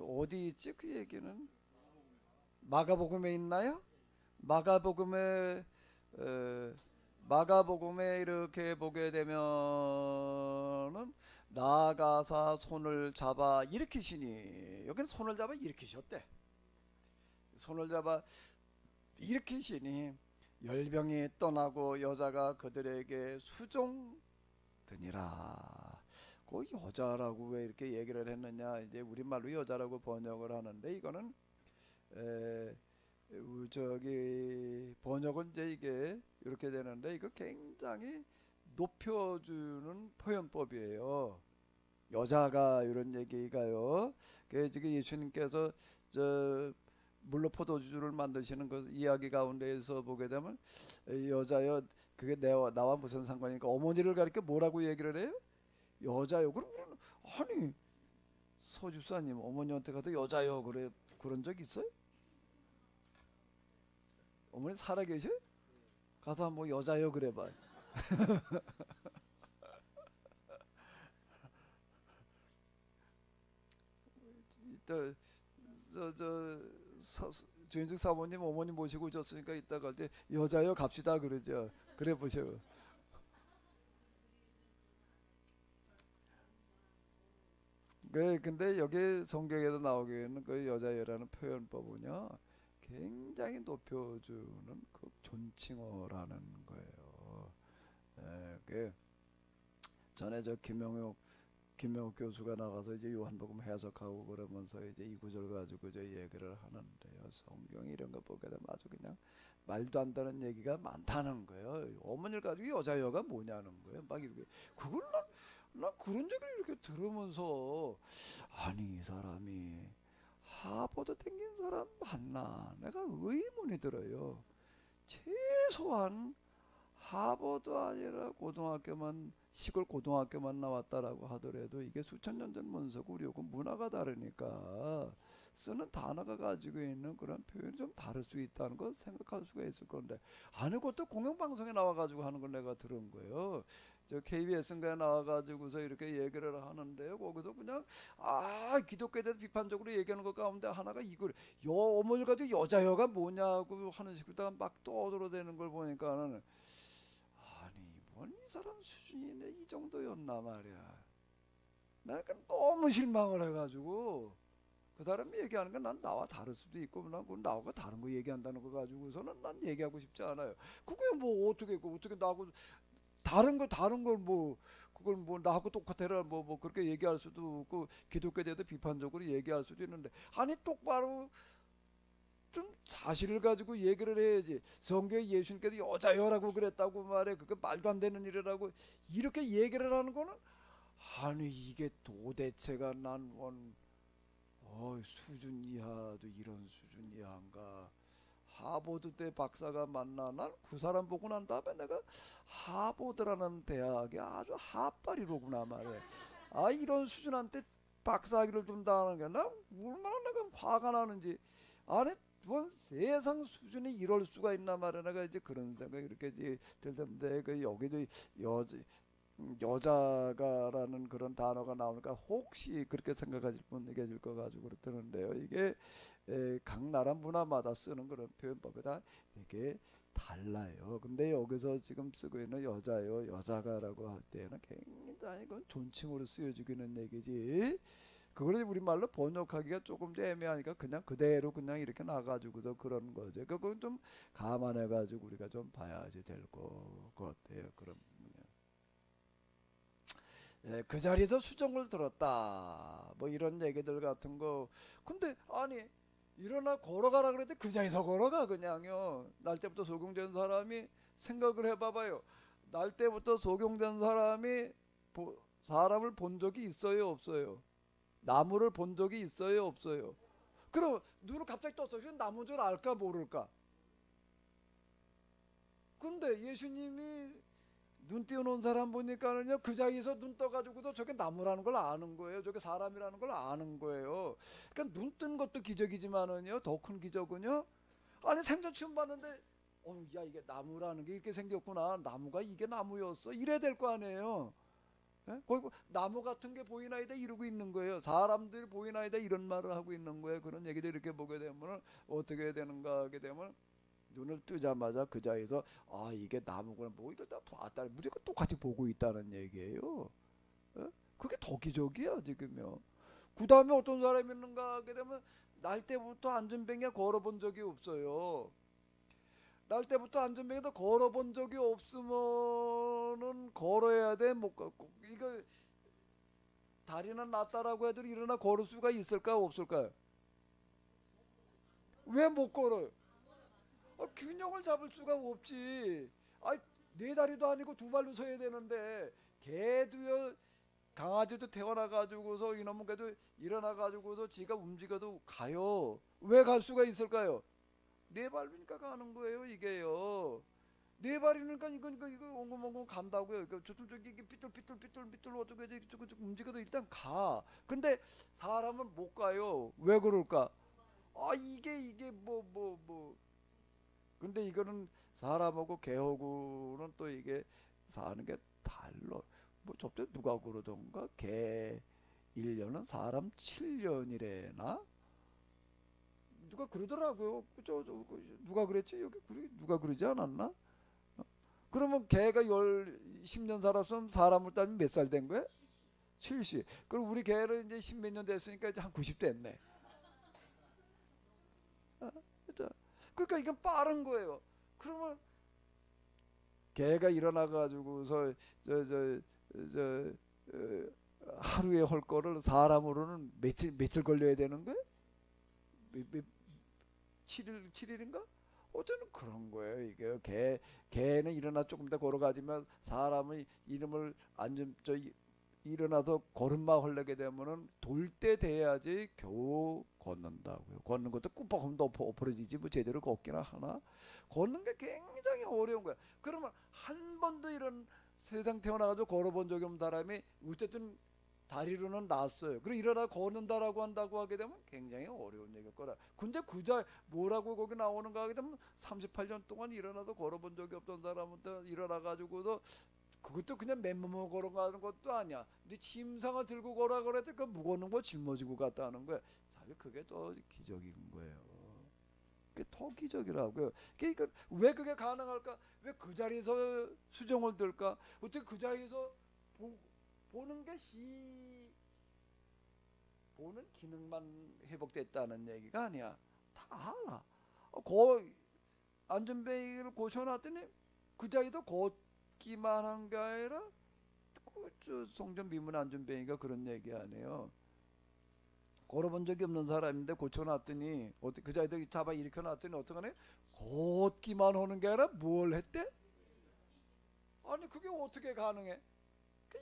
[SPEAKER 1] 어디 있지 그 얘기는? 마가복음에 있나요? 마가복음에 이렇게 보게 되면은 나가사 손을 잡아 일으키시니 여기는 손을 잡아 일으키셨대. 손을 잡아 일으키시니 열병이 떠나고 여자가 그들에게 수종드니라. 그 여자라고 왜 이렇게 얘기를 했느냐? 이제 우리말로 여자라고 번역을 하는데 이거는 저기 번역은 이제 이게 이렇게 되는데 이거 굉장히 높여주는 표현법이에요. 여자가 이런 얘기가요. 그 지금 예수님께서 저 물로 포도주를 만드시는 그 이야기 가운데에서 보게 되면 여자여 그게 나와 무슨 상관이니까 어머니를 가리켜 뭐라고 얘기를 해요? 여자요. 그럼 아니 서주사님 어머니한테 가서 여자요 그래 그런 적 있어요? 어머니 살아계셔? 가서 한번 여자요 그래봐. 이따 조인숙 사모님 어머니 모시고 오셨으니까 이따 갈 때 여자요 갑시다 그러죠. 그래 보셔. 근데 여기 성경에도 나오기에는 그 여자여라는 표현법은요 굉장히 높여주는 그 존칭어라는 거예요. 그 전에 저 김영욱 교수가 나가서 이제 요한복음 해석하고 그러면서 이제 이 구절 가지고 저 얘기를 하는데요. 성경이 이런 거 보게 되면 아주 그냥 말도 안 되는 얘기가 많다는 거예요. 어머니를 가지고 여자여가 뭐냐는 거예요. 막 이렇게 그걸 난 그런 얘기를 이렇게 들으면서 아니 이 사람이 하버드 댕긴 사람 맞나? 내가 의문이 들어요. 최소한 하버드 아니라 고등학교만 시골 고등학교만 나왔다라고 하더라도 이게 수천 년 전 문서고 우리하고 문화가 다르니까 쓰는 단어가 가지고 있는 그런 표현이 좀 다를 수 있다는 걸 생각할 수가 있을 건데 아니 그것도 공영방송에 나와가지고 하는 걸 내가 들은 거예요. 저 KBS인가에 나와가지고서 이렇게 얘기를 하는데요. 거기서 그냥 기독교에 대해서 비판적으로 얘기하는 것 가운데 하나가 이걸 어머니를 가지고 여자여가 뭐냐고 하는 식으로 막 떠들어대는 걸 보니까는 아니 뭔 이 사람 수준이 이 정도였나 말이야. 내가 너무 실망을 해가지고 그 사람이 얘기하는 건 난 나와 다를 수도 있고 난 그건 나하고 다른 거 얘기한다는 거 가지고서는 난 얘기하고 싶지 않아요. 그게 뭐 어떻게 나하고 다른 걸 뭐 그걸 뭐 나하고 똑같아라 뭐 그렇게 얘기할 수도 없고 기독교에 대해서 비판적으로 얘기할 수도 있는데 아니 똑바로 좀 사실을 가지고 얘기를 해야지. 성경에 예수님께서 여자여라고 그랬다고 말해 그게 말도 안 되는 일이라고 이렇게 얘기를 하는 거는 아니 이게 도대체가 수준 이하도 이런 수준 이하인가. 하버드 대 박사가 만나 난 그 사람 보고 난 다음에 내가 하버드라는 대학이 아주 핫바리로구나 말해. 이런 수준한테 박사학위를 준다는 게 나 얼마나 내가 화가 나는지. 아니 뭔 세상 수준이 이럴 수가 있나 말이야. 내가 이제 그런 생각이 이렇게 들던데 그 여기도 여자가라는 그런 단어가 나오니까 혹시 그렇게 생각하실 분 계실 거 가지고 그러는데요. 이게 각 나라 문화마다 쓰는 그런 표현법에다 이게 달라요. 근데 여기서 지금 쓰고 있는 여자요, 여자가라고 할 때는 굉장히 그건 존칭으로 쓰여지고 있는 얘기지. 그걸 우리말로 번역하기가 조금 좀 애매하니까 그냥 그대로 그냥 이렇게 나가지고서 그런 거죠. 그건 좀 감안해가지고 우리가 좀 봐야지 될 것 같아요. 그런 부분이요. 예, 그 자리에서 수정을 들었다. 뭐 이런 얘기들 같은 거. 근데 아니 일어나 걸어가라 그랬는데 그 자리에서 걸어가 그냥요. 날 때부터 소경된 사람이 생각을 해봐봐요. 날 때부터 소경된 사람이 사람을 본 적이 있어요, 없어요? 나무를 본 적이 있어요, 없어요? 그럼 눈을 갑자기 떴어요. 나무인 줄 알까 모를까? 근데 예수님이 눈 띄워놓은 사람 보니까는요, 그 자리에서 눈 떠가지고서 저게 나무라는 걸 아는 거예요. 저게 사람이라는 걸 아는 거예요. 그러니까 눈 뜬 것도 기적이지만은요, 더 큰 기적은요, 아니 생전 처음 봤는데, 야 이게 나무라는 게 이렇게 생겼구나. 나무가 이게 나무였어. 이래야 될 거 아니에요. 예? 거기 나무 같은 게 보이나이다 이러고 있는 거예요. 사람들이 보이나이다 이런 말을 하고 있는 거예요. 그런 얘기도 이렇게 보게 되면 어떻게 되는가 하게 되면 눈을 뜨자마자 그 자리에서 이게 나무구나 뭐 이러다 봤다 우리가 똑같이 보고 있다는 얘기예요. 예? 그게 더 기적이야 지금요. 그 다음에 어떤 사람이 있는가 하게 되면 날 때부터 안전뱅이에 걸어본 적이 없어요. 날 때부터 안전뱅이도 걸어본 적이 없으면은 걸어야 돼. 못 걷고 이거 다리는 낫다라고 해도 일어나 걸을 수가 있을까 없을까요? 왜 못 걸어요? 균형을 잡을 수가 없지. 네 다리도 아니고 두 발로 서야 되는데 개도요 강아지도 태어나 가지고서 이놈은 그래도 일어나 가지고서 지가 움직여도 가요. 왜 갈 수가 있을까요? 네 발이니까 가는 거예요 이게요. 네 발이니까 이거 엉금엉금 간다고요. 저기 삐뚤삐뚤 어떻게 움직여도 일단 가. 근데 사람은 못 가요. 왜 그럴까? 이게 뭐. 근데 이거는 사람하고 개하고는 또 이게 사는 게 달라. 뭐 저때 누가 그러던가 개 1년은 사람 7년이래나? 누가 그러더라고요. 누가 그랬지? 여기 누가 그러지 않았나? 그러면 개가 10년 살았으면 사람을 따지면 몇 살 된 거야? 70. 그럼 우리 개는 이제 10몇 년 됐으니까 이제 한 90 됐네. 그렇죠? 그러니까 이건 빠른 거예요. 그러면 개가 일어나 가지고서 하루에 할 거를 사람으로는 며칠 걸려야 되는 거예요? 7일인가? 어쩌면 그런 거예요. 이게 개는 일어나 조금 더 걸어가지만 사람의 이름을 일어나서 걸음마 하려게 되면은 돌 때 돼야지 겨우 걷는다고요. 걷는 것도 꾸벅하면 엎어지지 뭐 제대로 걷기나 하나? 걷는 게 굉장히 어려운 거야. 그러면 한 번도 이런 세상 태어나가지고 걸어본 적이 없는 사람이 어쨌든 다리로는 낫어요. 그리고 일어나 걷는다라고 한다고 하게 되면 굉장히 어려운 얘기일 거라. 근데 뭐라고 거기 나오는가 하게 되면 38년 동안 일어나도 걸어본 적이 없던 사람한테 일어나가지고도 그것도 그냥 맨몸으로 걸어가는 것도 아니야. 근데 침상을 들고 걸어가 그랬더니 그 무거운 거 짊어지고 갔다 하는 거야. 사실 그게 더 기적인 거예요. 그게 더 기적이라고요. 그러니까 왜 그게 가능할까? 왜 그 자리에서 수정을 들까? 어떻게 그 자리에서 보는 게 보는 기능만 회복됐다는 얘기가 아니야. 다 알아. 안전벨트를 고쳐놨더니 그 자리도 걷기만 한 게 아니라 성전 비문 안전벨트가 그런 얘기 아니에요. 걸어본 적이 없는 사람인데 고쳐놨더니 그 자리도 잡아 일으켜놨더니 어떡하네? 걷기만 하는 게 아니라 뭘 했대? 아니 그게 어떻게 가능해?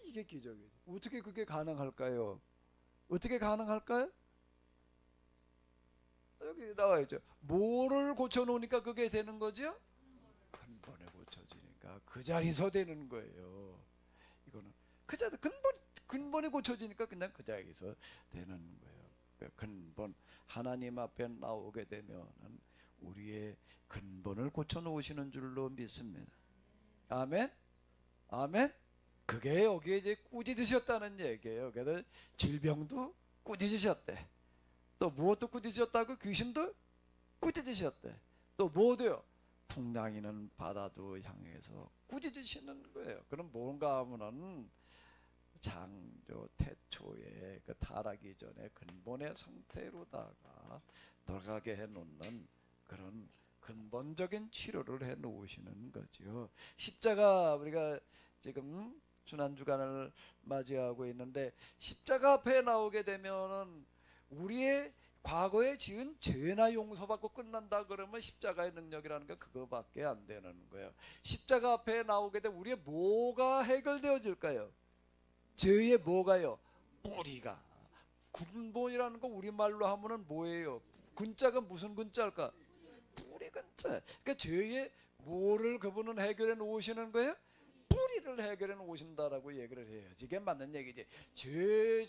[SPEAKER 1] 이게 기적이죠. 어떻게 그게 가능할까요? 어떻게 가능할까요? 여기 나와 있죠. 뭐를 고쳐놓으니까 그게 되는 거죠? 근본에 고쳐지니까 그 자리에서 되는 거예요. 이거는 그 자리 근본이 고쳐지니까 그냥 그 자리에서 되는 거예요. 근본 하나님 앞에 나오게 되면은 우리의 근본을 고쳐놓으시는 줄로 믿습니다. 아멘. 아멘. 그게 여기에 이제 꾸짖으셨다는 얘기예요. 그래서 질병도 꾸짖으셨대. 또 무엇도 꾸짖으셨다고? 귀신도 꾸짖으셨대. 또 뭐도요? 풍랑이는 바다도 향해서 꾸짖으시는 거예요. 그럼 뭔가 하면은 창조 태초에 그 타락이 전에 근본의 상태로다가 돌아가게 해놓는 그런 근본적인 치료를 해 놓으시는 거죠. 십자가 우리가 지금 순환주간을 맞이하고 있는데 십자가 앞에 나오게 되면은 우리의 과거에 지은 죄나 용서받고 끝난다 그러면 십자가의 능력이라는 게 그거밖에 안 되는 거예요. 십자가 앞에 나오게 되면 우리의 뭐가 해결되어질까요? 죄의 뭐가요? 뿌리가. 근본이라는 거 우리말로 하면은 뭐예요? 근자가 무슨 근자일까? 뿌리 근자. 그러니까 죄의 뭐를 그분은 해결해 놓으시는 거예요? 뿌리를 해결해 놓으신다라고 얘기를 해야지. 이게 맞는 얘기지.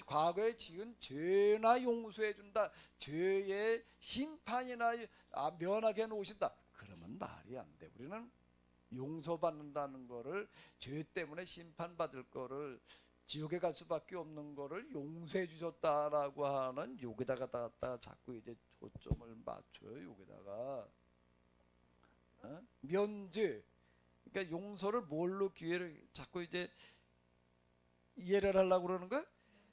[SPEAKER 1] 과거에 지은 죄나 용서해 준다. 죄의 심판이나 면하게 해 놓으신다. 그러면 말이 안 돼. 우리는 용서받는다는 거를, 죄 때문에 심판받을 거를, 지옥에 갈 수밖에 없는 거를 용서해 주셨다라고 하는, 여기다가 자꾸 이제 초점을 맞춰요. 여기다가 면죄. 그러니까 용서를 뭘로 기회를 자꾸 이제 이해를 하려고 그러는 거야?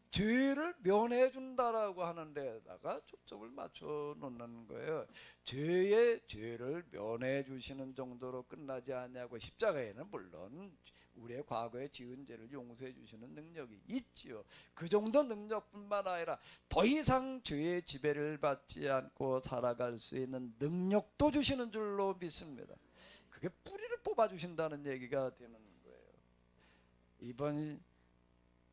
[SPEAKER 1] 죄를 면해 준다라고 하는 데다가 초점을 맞춰 놓는 거예요. 죄를 면해 주시는 정도로 끝나지 않냐고. 십자가에는 물론 우리의 과거에 지은 죄를 용서해 주시는 능력이 있지요. 그 정도 능력뿐만 아니라 더 이상 죄의 지배를 받지 않고 살아갈 수 있는 능력도 주시는 줄로 믿습니다. 그게 뿌리를 뽑아주신다는 얘기가 되는 거예요. 이번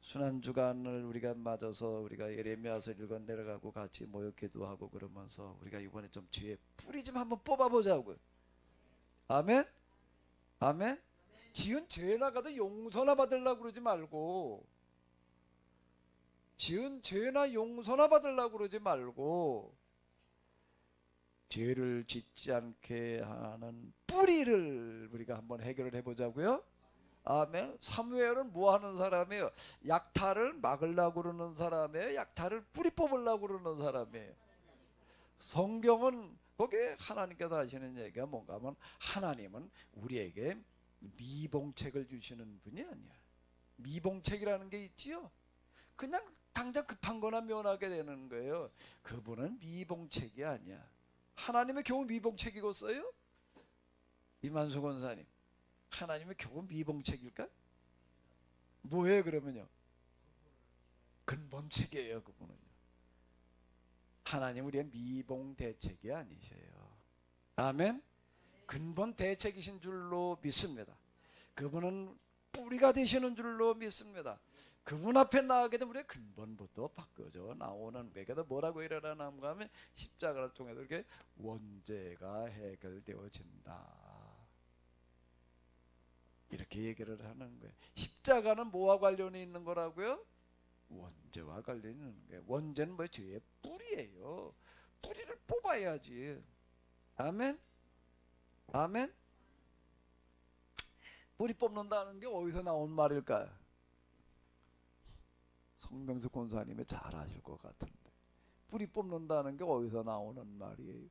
[SPEAKER 1] 순환주간을 우리가 맞아서 우리가 예레미야서 읽어 내려가고 같이 모여 기도하고 그러면서 우리가 이번에 좀 죄의 뿌리 좀 한번 뽑아보자고요. 아멘? 아멘? 지은 죄나 가도 용서나 받으려고 그러지 말고, 지은 죄나 용서나 받으려고 그러지 말고 죄를 짓지 않게 하는 뿌리를 우리가 한번 해결을 해보자고요. 아멘. 사무엘은 뭐 하는 사람이에요? 약탈을 막으려고 그러는 사람이에요? 약탈을 뿌리 뽑으려고 그러는 사람이에요? 성경은 거기에 하나님께서 하시는 얘기가 뭔가 하면, 하나님은 우리에게 미봉책을 주시는 분이 아니야. 미봉책이라는 게 있지요. 그냥 당장 급한 거나 면하게 되는 거예요. 그분은 미봉책이 아니야. 하나님의 겨우 미봉책이겠어요? 이만수 권사님, 하나님의 겨우 미봉책일까? 뭐예요 그러면요? 근본책이에요. 그분은요. 하나님 우리의 미봉 대책이 아니세요. 아멘. 근본 대책이신 줄로 믿습니다. 그분은 뿌리가 되시는 줄로 믿습니다. 그분 앞에 나가게 되면 우리의 근본부터 바뀌어져 나오는 거예요. 그래서 뭐라고 일어나는가 하면 십자가를 통해서 이렇게 원죄가 해결되어진다, 이렇게 얘기를 하는 거예요. 십자가는 뭐와 관련이 있는 거라고요? 원죄와 관련이 있는 거예요. 원죄는 뭐 죄의 뿌리예요. 뿌리를 뽑아야지. 아멘. 아멘. 뿌리 뽑는다는 게 어디서 나온 말일까요? 성명수 권사님이 잘 아실 것 같은데, 뿌리 뽑는다는 게 어디서 나오는 말이에요?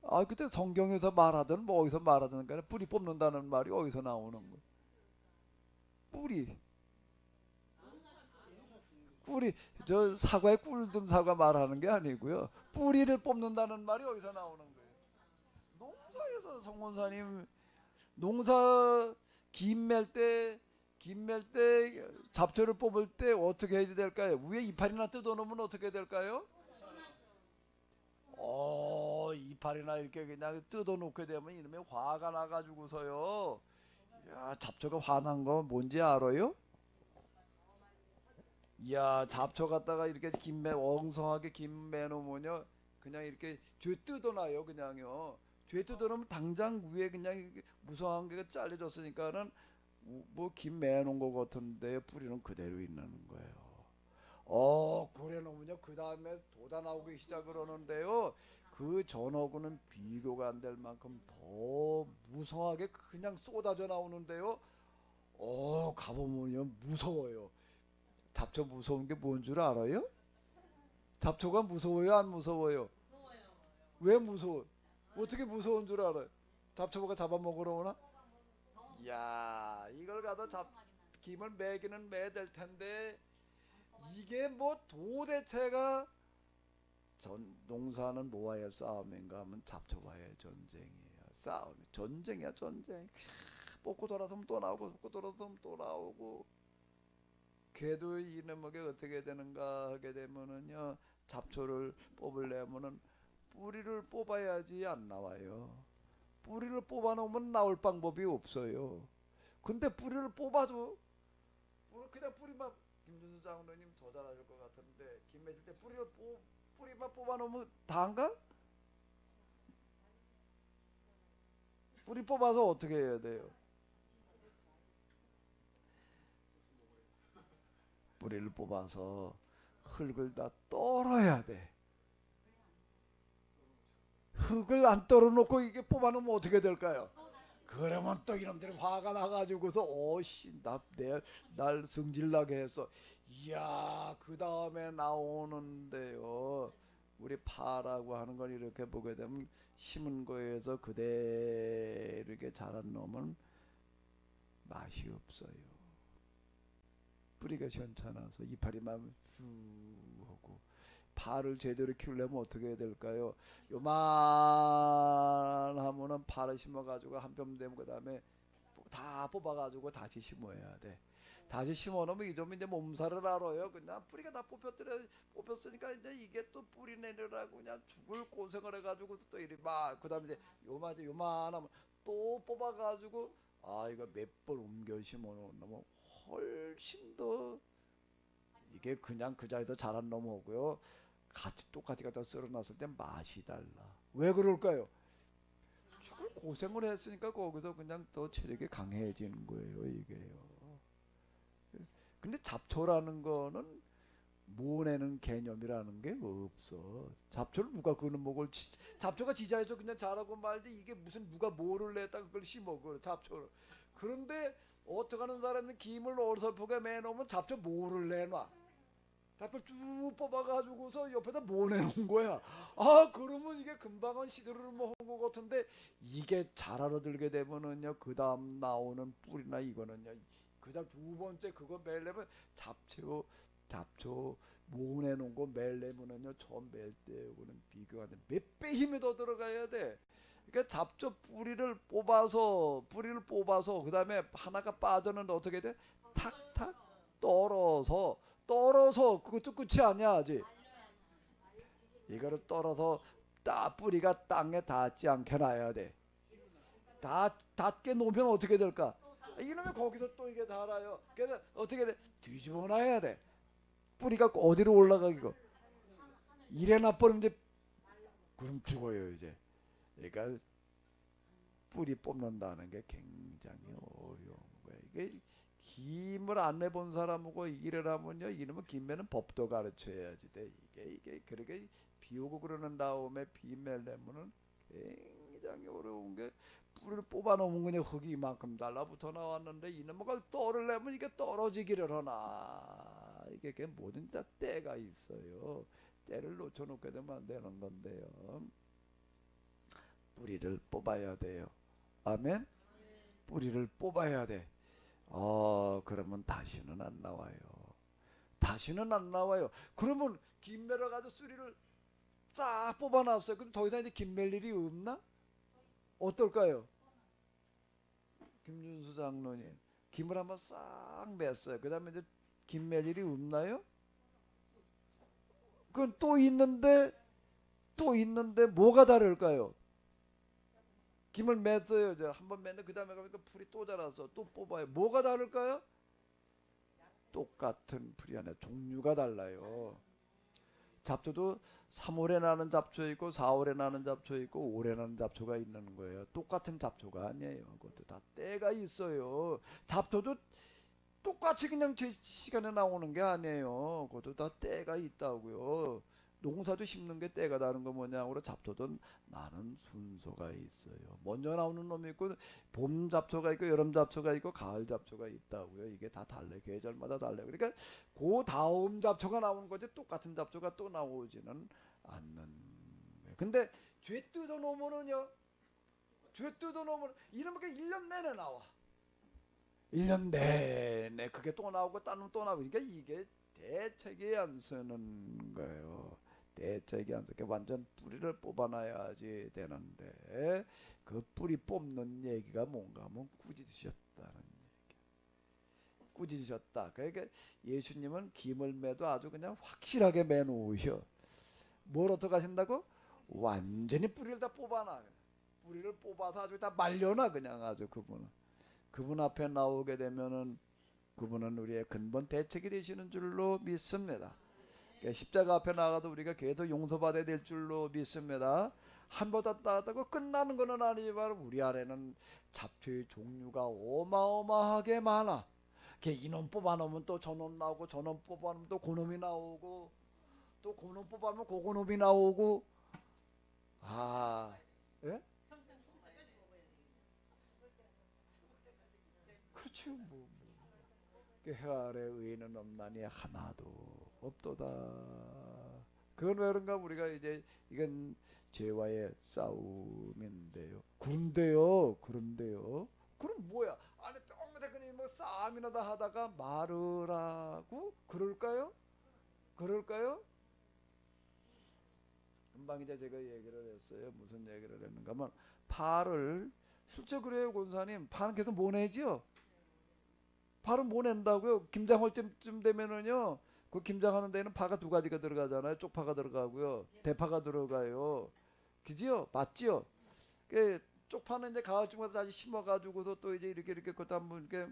[SPEAKER 1] 아, 그때 성경에서 말하든 뭐 어디서 말하든 간에 뿌리 뽑는다는 말이 어디서 나오는 거예요? 뿌리, 저 사과에 꿀 든 사과 말하는 게 아니고요. 뿌리를 뽑는다는 말이 어디서 나오는 거예요? 농사에서. 성권사님, 농사 김멜 때 잡초를 뽑을 때 어떻게 해야 될까요? 위에 이파리나 뜯어놓으면 어떻게 될까요? 이파리나 이렇게 그냥 뜯어놓게 되면 이놈의 화가 나가지고서요. 야, 잡초가 화난 거 뭔지 알아요? 야, 잡초 갖다가 이렇게 엉성하게 김 매놓으면요, 그냥 이렇게 죄 뜯어놔요. 그냥요. 죄 뜯어놓으면 당장 위에 그냥 무성한 게 잘려졌으니까는 뭐 김 매놓은 거 같은데 뿌리는 그대로 있는 거예요. 그래 놓으면요, 그 다음에 돋아 나오기 시작을 하는데요, 그 전하고는 비교가 안 될 만큼 더 무성하게 그냥 쏟아져 나오는데요. 가보면요, 무서워요. 잡초 무서운 게 뭔 줄 알아요? 잡초가 무서워요, 안 무서워요? 왜 무서워? 어떻게 무서운 줄 알아요? 잡초가 잡아먹으러 오나? 야, 이걸 가서 김을 매기는 매될 텐데 이게 뭐 도대체가 농사는 뭐와의 싸움인가 하면 잡초와의 전쟁이에요. 싸움, 전쟁이야 전쟁. 뽑고 돌아서면 또 나오고 뽑고 돌아서면 또 나오고. 걔도 이놈에게 어떻게 되는가 하게 되면은요, 잡초를 뽑으려면은 뿌리를 뽑아야지 안 나와요. 뿌리를 뽑아놓으면 나올 방법이 없어요. 근데 뿌리를 뽑아도 그냥 뿌리만, 김준수 장로님 더 잘하실 것 같은데, 김 맺을 때 뿌리만 뽑아놓으면 다인가? 뿌리 뽑아서 어떻게 해야 돼요? 뿌리를 뽑아서 흙을 다 떨어야 돼. 흙을 안 떨어놓고 이게 뽑아놓으면 어떻게 될까요? 그러면 또 이놈들이 화가 나가지고서 날 승질나게 했어. 이야, 그 다음에 나오는데요, 우리 파라고 하는 걸 이렇게 보게 되면 심은 거에서 그대로 이렇게 자란 놈은 맛이 없어요. 뿌리가 시원찮아서 이파리만 쭉 하고. 파를 제대로 키우려면 어떻게 해야 될까요? 요만하면은 파를 심어가지고 한 뼘 되면 그 다음에 다 뽑아가지고 다시 심어야 돼. 다시 심어놓으면 좀 이제 몸살을 알아요. 그냥 뿌리가 다 뽑혔으니까 이제 이게 또 뿌리 내느라고 그냥 죽을 고생을 해가지고 또 이리 막, 그 다음에 이제 요만하면 또 뽑아가지고, 이거 몇 번 옮겨 심어놓으면 훨씬 더, 이게 그냥 그 자리에서 자란 놈하고요, 똑같이 갖다 썰어놨을 때 맛이 달라. 왜 그럴까요? 죽을 고생을 했으니까 거기서 그냥 더 체력이 강해지는 거예요, 이게요. 근데 잡초라는 거는 모내는 개념이라는 게 없어. 잡초를 누가 그는 목을 잡초가 지자에서 그냥 자라고 말지, 이게 무슨 누가 뭐를 냈다 그걸 심어, 그 잡초를. 그런데 어떻게 하는 사람은 김을 어설프게 매놓으면 잡초 뭐를 내놔. 잡초 쭉 뽑아가지고서 옆에다 뭐 내놓은 거야. 그러면 이게 금방은 시드를 먹은 것 같은데, 이게 잘 알아들게 되면은요, 그 다음 나오는 뿌리나 이거는요, 그 다음 두 번째 그거 멜려면 잡초 모내놓은 거 멜려면은요, 처음 멜 때하고는 비교가 돼. 몇 배 힘이 더 들어가야 돼. 그러니까 잡초 뿌리를 뽑아서 그 다음에 하나가 빠졌는데 어떻게 돼? 탁탁 떨어서 그것도 끝이 아니야 아직. 이거를 떨어서 뿌리가 땅에 닿지 않게 놔야 돼. 닿게 놓으면 어떻게 될까? 이놈이 거기서 또 이게 닳아요. 그래서 어떻게 돼? 뒤집어 놔야 돼. 뿌리가 어디로 올라가기고. 이래 놔버리면 이제 그럼 죽어요 이제. 그러니까 뿌리 뽑는다는 게 굉장히 어려운 거야. 이게 김을 안 매본 사람하고 일을 이놈은 김매는 법도 가르쳐야지 돼. 이게 그렇게 비오고 그러는 다음에 비매려면은 굉장히 어려운 게, 뿌리를 뽑아놓으면 그냥 흙이 이만큼 달라붙어 나왔는데 이놈은 그걸 떨으려면 이게 떨어지기를 하나. 이게 뭐든 다 때가 있어요. 때를 놓쳐놓게 되면 안 되는 건데요. 뿌리를 뽑아야 돼요. 아멘. 뿌리를 뽑아야 돼. 그러면 다시는 안 나와요. 그러면 김 매러 가지고 뿌리를 싹 뽑아놨어요. 그럼 더 이상 이제 김 맬 일이 없나? 어떨까요? 김준수 장로님, 김을 한번 싹 맸어요. 그 다음에 이제 김 맬 일이 없나요? 그건 또 있는데 뭐가 다를까요? 김을 맸어요. 한번 맸는데 그 다음에 가니까 풀이 또 자라서 또 뽑아요. 뭐가 다를까요? 똑같은 풀이 아니라 종류가 달라요. 잡초도 3월에 나는 잡초 있고 4월에 나는 잡초 있고 5월에 나는 잡초가 있는 거예요. 똑같은 잡초가 아니에요. 그것도 다 때가 있어요. 잡초도 똑같이 그냥 제 시간에 나오는 게 아니에요. 그것도 다 때가 있다고요. 농사도 심는 게 때가 다른 거 뭐냐고, 잡초도 나는 순서가 있어요. 먼저 나오는 놈이 있고, 봄 잡초가 있고, 여름 잡초가 있고, 가을 잡초가 있다고요. 이게 다 달래. 계절마다 달래. 그러니까 그 다음 잡초가 나오는 거지 똑같은 잡초가 또 나오지는 않는 거예요. 근데 죄 뜯어놓으면은요, 죄 뜯어놓으면 이런 게 1년 내내 나와. 1년 내내 그게 또 나오고 따면 또 나오고. 그러니까 이게 대책이 안 쓰는 거예요. 대책이 안 쓰게 완전 뿌리를 뽑아놔야지 되는데, 그 뿌리 뽑는 얘기가 뭔가 하면 꾸짖으셨다는 얘기. 꾸짖으셨다. 그러니까 예수님은 김을 매도 아주 그냥 확실하게 매놓으셔. 뭘 어떻게 하신다고? 완전히 뿌리를 다 뽑아놔. 뿌리를 뽑아서 아주 다 말려놔. 그냥 아주 그분 앞에 나오게 되면은 그분은 우리의 근본 대책이 되시는 줄로 믿습니다. 그러니까 십자가 앞에 나가도 우리가 계속 용서받아야 될 줄로 믿습니다. 한 번 나갔다고 끝나는 것은 아니지만 우리 안에는 잡초의 종류가 어마어마하게 많아. 이놈 뽑아놓으면 또 저놈 나오고, 저놈 뽑아놓으면 또 그놈이 나오고, 또 그놈 뽑아놓으면 그놈이 나오고. 예? 그렇죠. 해 아래 의인은 없나니 하나도 없도다. 그건 왜 그런가? 우리가 이제 이건 죄와의 싸움인데요. 그런데요. 그럼 뭐야? 아니 평생 그냥 뭐 싸움이나 다 하다가 말을 하고 그럴까요? 금방 이제 제가 얘기를 했어요. 무슨 얘기를 했는가 하면 파를 실제 그래요, 권사님. 파는 계속 보내지요. 파를 못 낸다고요. 김장할 때쯤 되면은요, 그 김장하는 데는 파가 두 가지가 들어가잖아요. 쪽파가 들어가고요, 대파가 들어가요. 그지요? 맞지요? 그 쪽파는 이제 가을쯤 가서 다시 심어가지고서 또 이제 이렇게 그것도 한번 이렇게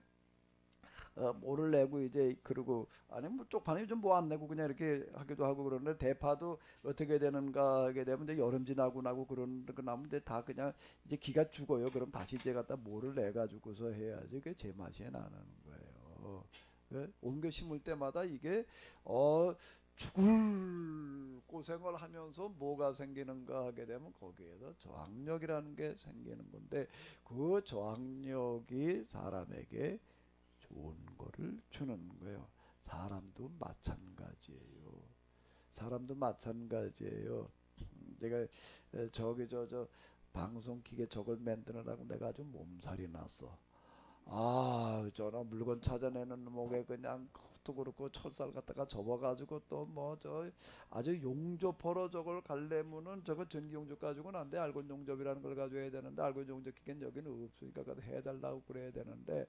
[SPEAKER 1] 모를 내고 이제 그러고, 아니 뭐 쪽파는 좀 뭐 안 내고 그냥 이렇게 하기도 하고 그러는데, 대파도 어떻게 되는가 하게 되면 이제 여름 지나고 나고 그런 거 나면 이제 다 그냥 이제 기가 죽어요. 그럼 다시 이제 갖다 모를 내 가지고서 해야지 그게 제맛이 나는 거예요. 옮겨 심을 때마다 이게 죽을 고생을 하면서 뭐가 생기는가 하게 되면 거기에서 저항력이라는 게 생기는 건데, 그 저항력이 사람에게 좋은 거를 주는 거예요. 사람도 마찬가지예요. 제가 저 방송 기계 저걸 만드느라고 내가 아주 몸살이 났어. 저런 물건 찾아내는 목에 그냥 그것도 그렇고 철살 갖다가 접어가지고 또 뭐 저 아주 용접하러 저걸 갈래면은 저거 전기 용접 가지고는 안 돼. 알곤 용접이라는 걸 가지고 해야 되는데, 알곤 용접 기계는 여기는 없으니까 그거 해달라고 그래야 되는데,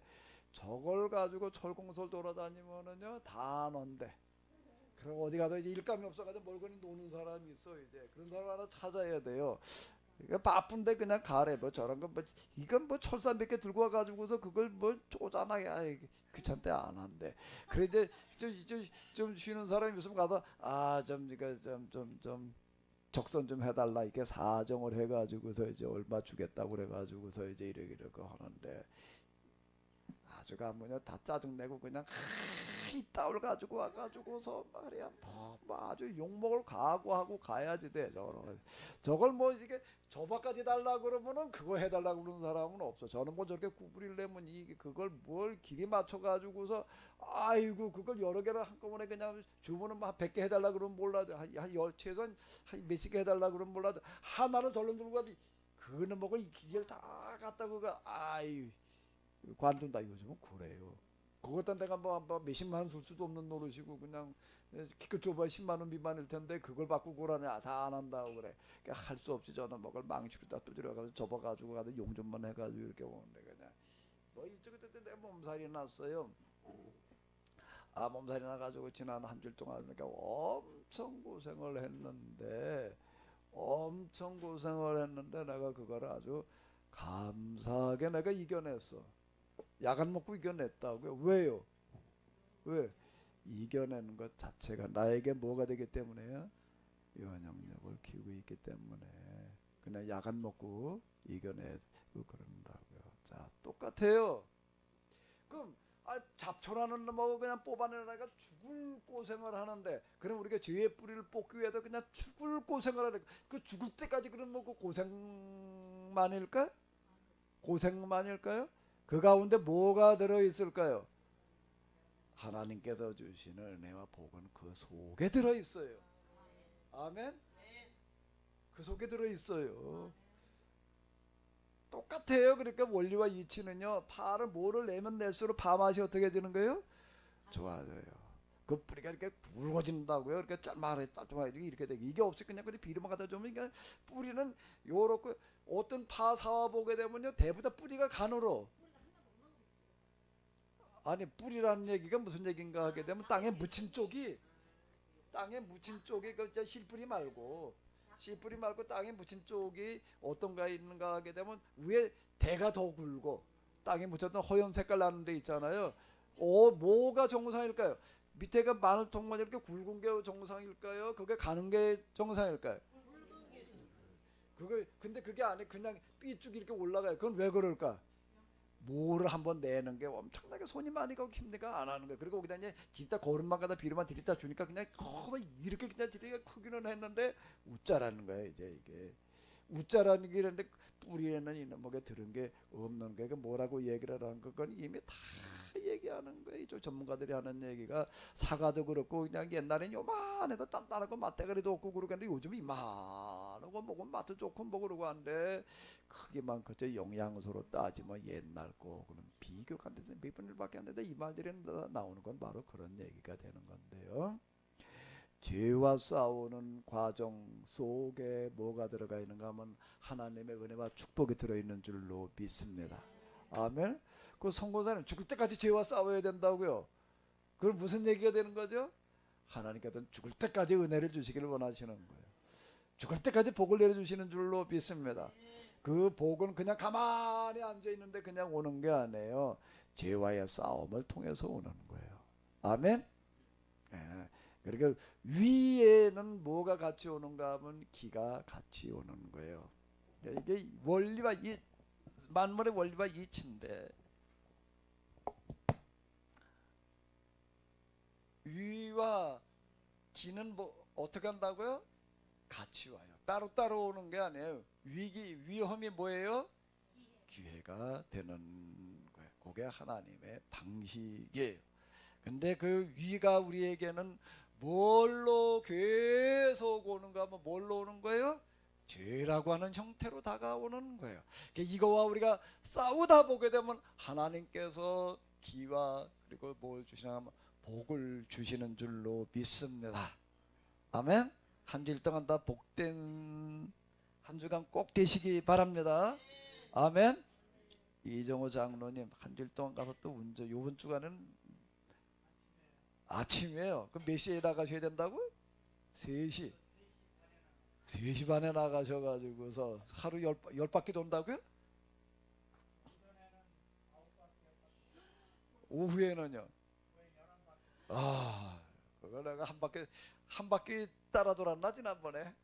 [SPEAKER 1] 저걸 가지고 철공설 돌아다니면은요 다 안 온대. 그럼 어디 가서 이제 일감이 없어가지고 멀거니 노는 사람이 있어. 이제 그런 사람 하나 찾아야 돼요. 그러니까 바쁜데 그냥 가래. 뭐 저런 거 뭐 이건 뭐 철산 몇 개 들고 와가지고서 그걸 뭐 쪼잔하게 귀찮대 안 한대. 그래 이제 좀 쉬는 사람이 있으면 가서 좀 적선 좀 해달라 이렇게 사정을 해가지고서 이제 얼마 주겠다고 그래가지고서 이제 이러고 하는데, 아주가 뭐냐 다 짜증내고 그냥 이따올 가지고 와가지고서 말이야 뭐 아주 욕먹을 각오하고 가야지 돼. 저걸 뭐 이게 저박까지 달라 그러면은 그거 해달라 그러는 사람은 없어. 저는 뭐 저렇게 구부리려면 그걸 뭘 길이 맞춰가지고서 아이고 그걸 여러 개를 한꺼번에 그냥 주문은 한 100개 해달라 그러면 몰라도 최소한 한 몇십 개 해달라 그러면 몰라도 하나를 덜렁 들고 가도 그거는 뭐고 이 기계를 다 갖다 그거 관둔다. 요즘은 그래요. 그것도 내가 뭐 몇십만 원 줄 수도 없는 노릇이고 그냥 키크 좁아야 10만 원 미만일 텐데 그걸 받고 그러냐. 다 안 한다고 그래. 그러니까 할 수 없이 저는 먹을 망치로 다 두드려가지고 접어가지고 가서 용접만 해가지고 이렇게 오는데 그냥 뭐 이쪽에 내 몸살이 났어요. 몸살이 나가지고 지난 한 주일 동안 그러니까 엄청 고생을 했는데 내가 그거를 아주 감사하게 내가 이겨냈어. 약안 먹고 이겨냈다고요. 왜요? 왜? 이겨내는 것 자체가 나에게 뭐가 되기 때문에요? 면역력을 키우고 있기 때문에 그냥 약안 먹고 이겨내고 그런다고요. 자, 똑같아요. 그럼 잡초라는 놈하고 그냥 뽑아내다가 죽을 고생을 하는데, 그럼 우리가 죄의 뿌리를 뽑기 위해서 그냥 죽을 고생을 하는, 그 죽을 때까지 그런 뭐 고생만일까요? 그 가운데 뭐가 들어있을까요? 하나님께서 주시는 은혜와 복은 그 속에 들어있어요. 아멘? 그 속에 들어 있어요. 똑같아요. 그러니까 원리와 이치는요. 파를 뭐를 내면 낼수록 파 맛이 어떻게 되는 거예요? 좋아져요. 그 뿌리가 이렇게 굵어진다고요. 이렇게 짤막하게 이렇게 되게 이게 없이 그냥 비료만 갖다 주면 그러니까 뿌리는 요렇게 어떤 파 사와 보게 되면요 대부분 뿌리가 가늘어. 아니 뿌리라는 얘기가 무슨 얘기인가 하게 되면 땅에 묻힌 쪽이 그 실뿌리 말고 땅에 묻힌 쪽이 어떤가 있는가 하게 되면 위에 대가 더 굵고 땅에 묻혔던 허연 색깔 나는 데 있잖아요. 뭐가 정상일까요? 밑에가 마늘통만 이렇게 굵은 게 정상일까요? 그게 가는 게 정상일까요? 근데 그게 아니 그냥 삐쭉 이렇게 올라가요. 그건 왜 그럴까? 뭐를 한번 내는 게 엄청나게 손이 많이 가고 힘들까 안 하는 거예요. 그리고 거기다 이제 뒤다 거름만 가다 비료만 들이다 주니까 그냥 이렇게 그냥 들이가 크기는 했는데 웃자라는 거예요. 이제 이게 웃자라는 게 있는데 뿌리에는 있는 뭐가 들은 게 없는 게 뭐라고 얘기를 하는 그건 이미 다 얘기하는 거예요. 저 전문가들이 하는 얘기가 사과도 그렇고 그냥 옛날엔 요만해도 단단하고 맛대가리도 없고 그러는데 요즘 이만하고 먹으면 맛도 좋고 뭐 그러고 한데 크기만 그저 영양소로 따지면 옛날 거고는 비교가 안 되는데 몇 분일밖에 안 되는데 이 말들이 나오는 건 바로 그런 얘기가 되는 건데요. 죄와 싸우는 과정 속에 뭐가 들어가 있는가 하면 하나님의 은혜와 축복이 들어있는 줄로 믿습니다. 아멘. 그 선고사는 죽을 때까지 죄와 싸워야 된다고요. 그건 무슨 얘기가 되는 거죠? 하나님께서는 죽을 때까지 은혜를 주시기를 원하시는 거예요. 죽을 때까지 복을 내려주시는 줄로 믿습니다. 그 복은 그냥 가만히 앉아있는데 그냥 오는 게 아니에요. 죄와의 싸움을 통해서 오는 거예요. 아멘. 예. 그러니까 위에는 뭐가 같이 오는가 하면 기가 같이 오는 거예요. 이게 원리와 만물의 원리와 이치인데 위와 기는 뭐 어떻게 한다고요? 같이 와요. 따로따로 오는 게 아니에요. 위험이 뭐예요? 기회가 되는 거예요. 그게 하나님의 방식이에요. 근데 그 위가 우리에게는 뭘로 계속 오는가 하면 뭘로 오는 거예요? 죄라고 하는 형태로 다가오는 거예요. 이거와 우리가 싸우다 보게 되면 하나님께서 기와 그리고 뭘 주시나 하면 복을 주시는 줄로 믿습니다. 아멘. 한 주일 동안 다 복된 한 주간 꼭 되시기 바랍니다. 아멘. 이정호 장로님 한 주일 동안 가서 또 운전 요번 주간은 아침이에요. 그럼 몇 시에 나가셔야 된다고? 3시 반에 나가셔가지고서 하루 10바퀴 돈다고요? 오후에는요? 그거 내가 한 바퀴 따라 돌았나 지난번에?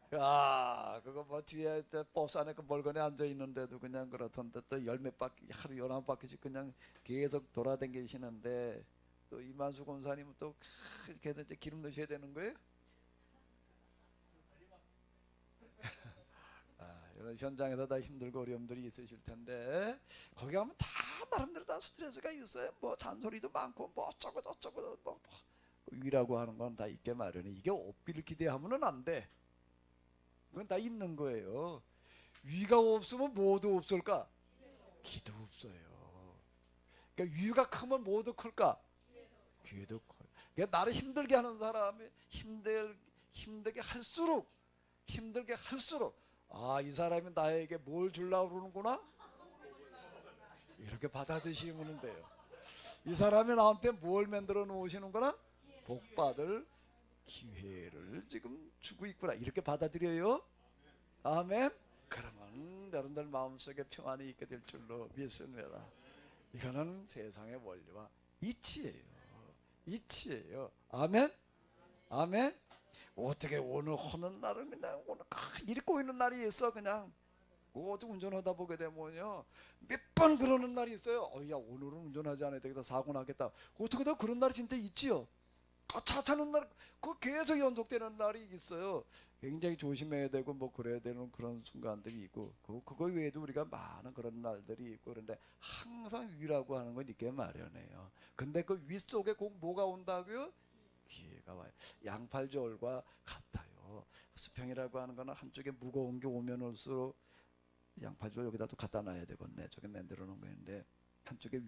[SPEAKER 1] 그거 뭐 뒤에 버스 안에 그 멀건에 앉아 있는데도 그냥 그렇던데 또 열몇 바퀴 하루 11바퀴씩 그냥 계속 돌아다니시는데 또 이만수 권사님은 또 계속 이제 기름 넣으셔야 되는 거예요? 이런 현장에서 다 힘들고 어려움들이 있으실 텐데 거기 가면 다 나름대로 다 스트레스가 있어요. 뭐 잔소리도 많고 뭐 어쩌고 뭐 위라고 하는 건 다 있게 마련해. 이게 없기를 기대하면은 안 돼. 그건 다 있는 거예요. 위가 없으면 뭐도 없을까? 기도 없어요. 그러니까 위가 크면 뭐도 클까? 기도 커요. 그러니까 나를 힘들게 하는 사람이 힘들게 할수록 이 사람이 나에게 뭘 주려고 그러는구나? 이렇게 받아들이시면 돼요. 이 사람이 나한테 뭘 만들어 놓으시는구나? 복받을 기회를 지금 주고 있구나. 이렇게 받아들여요. 아멘. 그러면 여러분들 마음속에 평안이 있게 될 줄로 믿습니다. 이거는 세상의 원리와 이치예요. 아멘. 어떻게 오늘 하는 날은 그냥 오늘 일이 꼬이는 날이 있어. 그냥 어디 운전하다 보게 되면요 몇 번 그러는 날이 있어요. 야 오늘은 운전하지 않아야 되겠다. 사고 나겠다. 어떻게 다 그런 날이 진짜 있지요. 차 타는 날 계속 연속되는 날이 있어요. 굉장히 조심해야 되고 뭐 그래야 되는 그런 순간들이 있고 그거 외에도 우리가 많은 그런 날들이 있고 그런데 항상 위라고 하는 건 있게 마련해요. 근데 그 위 속에 꼭 뭐가 온다고요? 기회가 와요. 양팔절과 같아요. 주십시오. 수평이라고 하는 거는 한쪽에 무거운 게 오면 올수록 양파줄 여기다 또 갖다 놔야 되겠네. 저게 만들어 놓은 거인데 한쪽에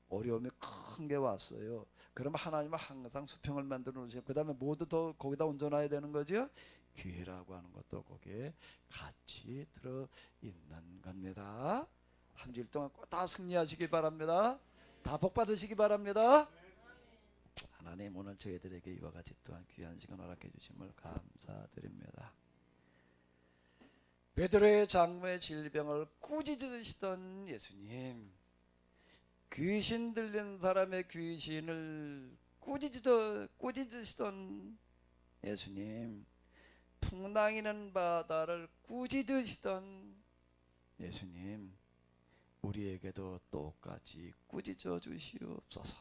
[SPEAKER 1] 어려움이 큰 게 왔어요. 그러면 하나님은 항상 수평을 만들어 놓으시고 그 다음에 모두 더 거기다 얹어놔야 되는 거죠. 기회라고 하는 것도 거기에 같이 들어있는 겁니다. 한 주일 동안 꼭 다 승리하시기 바랍니다. 다 복 받으시기 바랍니다. 하나님 오늘 저희들에게 이와 같이 또한 귀한 시간 허락해 주심을 감사드립니다. 베드로의 장모의 질병을 꾸짖으시던 예수님, 귀신 들린 사람의 귀신을 꾸짖으시던 예수님, 풍랑이는 바다를 꾸짖으시던 예수님, 우리에게도 똑같이 꾸짖어 주시옵소서.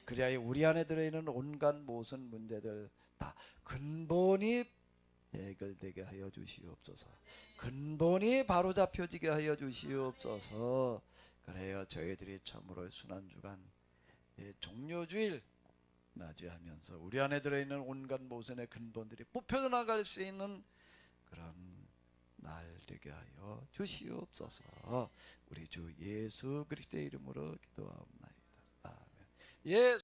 [SPEAKER 1] 그리하여 우리 안에 들어있는 온갖 모든 문제들 다 근본이 해결되게 하여 주시옵소서. 근본이 바로잡혀지게 하여 주시옵소서. 그래요 저희들이 참으로 순환주간 종료주일 맞이하면서 우리 안에 들어있는 온갖 모순의 근본들이 뽑혀 나갈 수 있는 그런 날 되게 하여 주시옵소서. 우리 주 예수 그리스도의 이름으로 기도하옵나이다. 아멘. 예.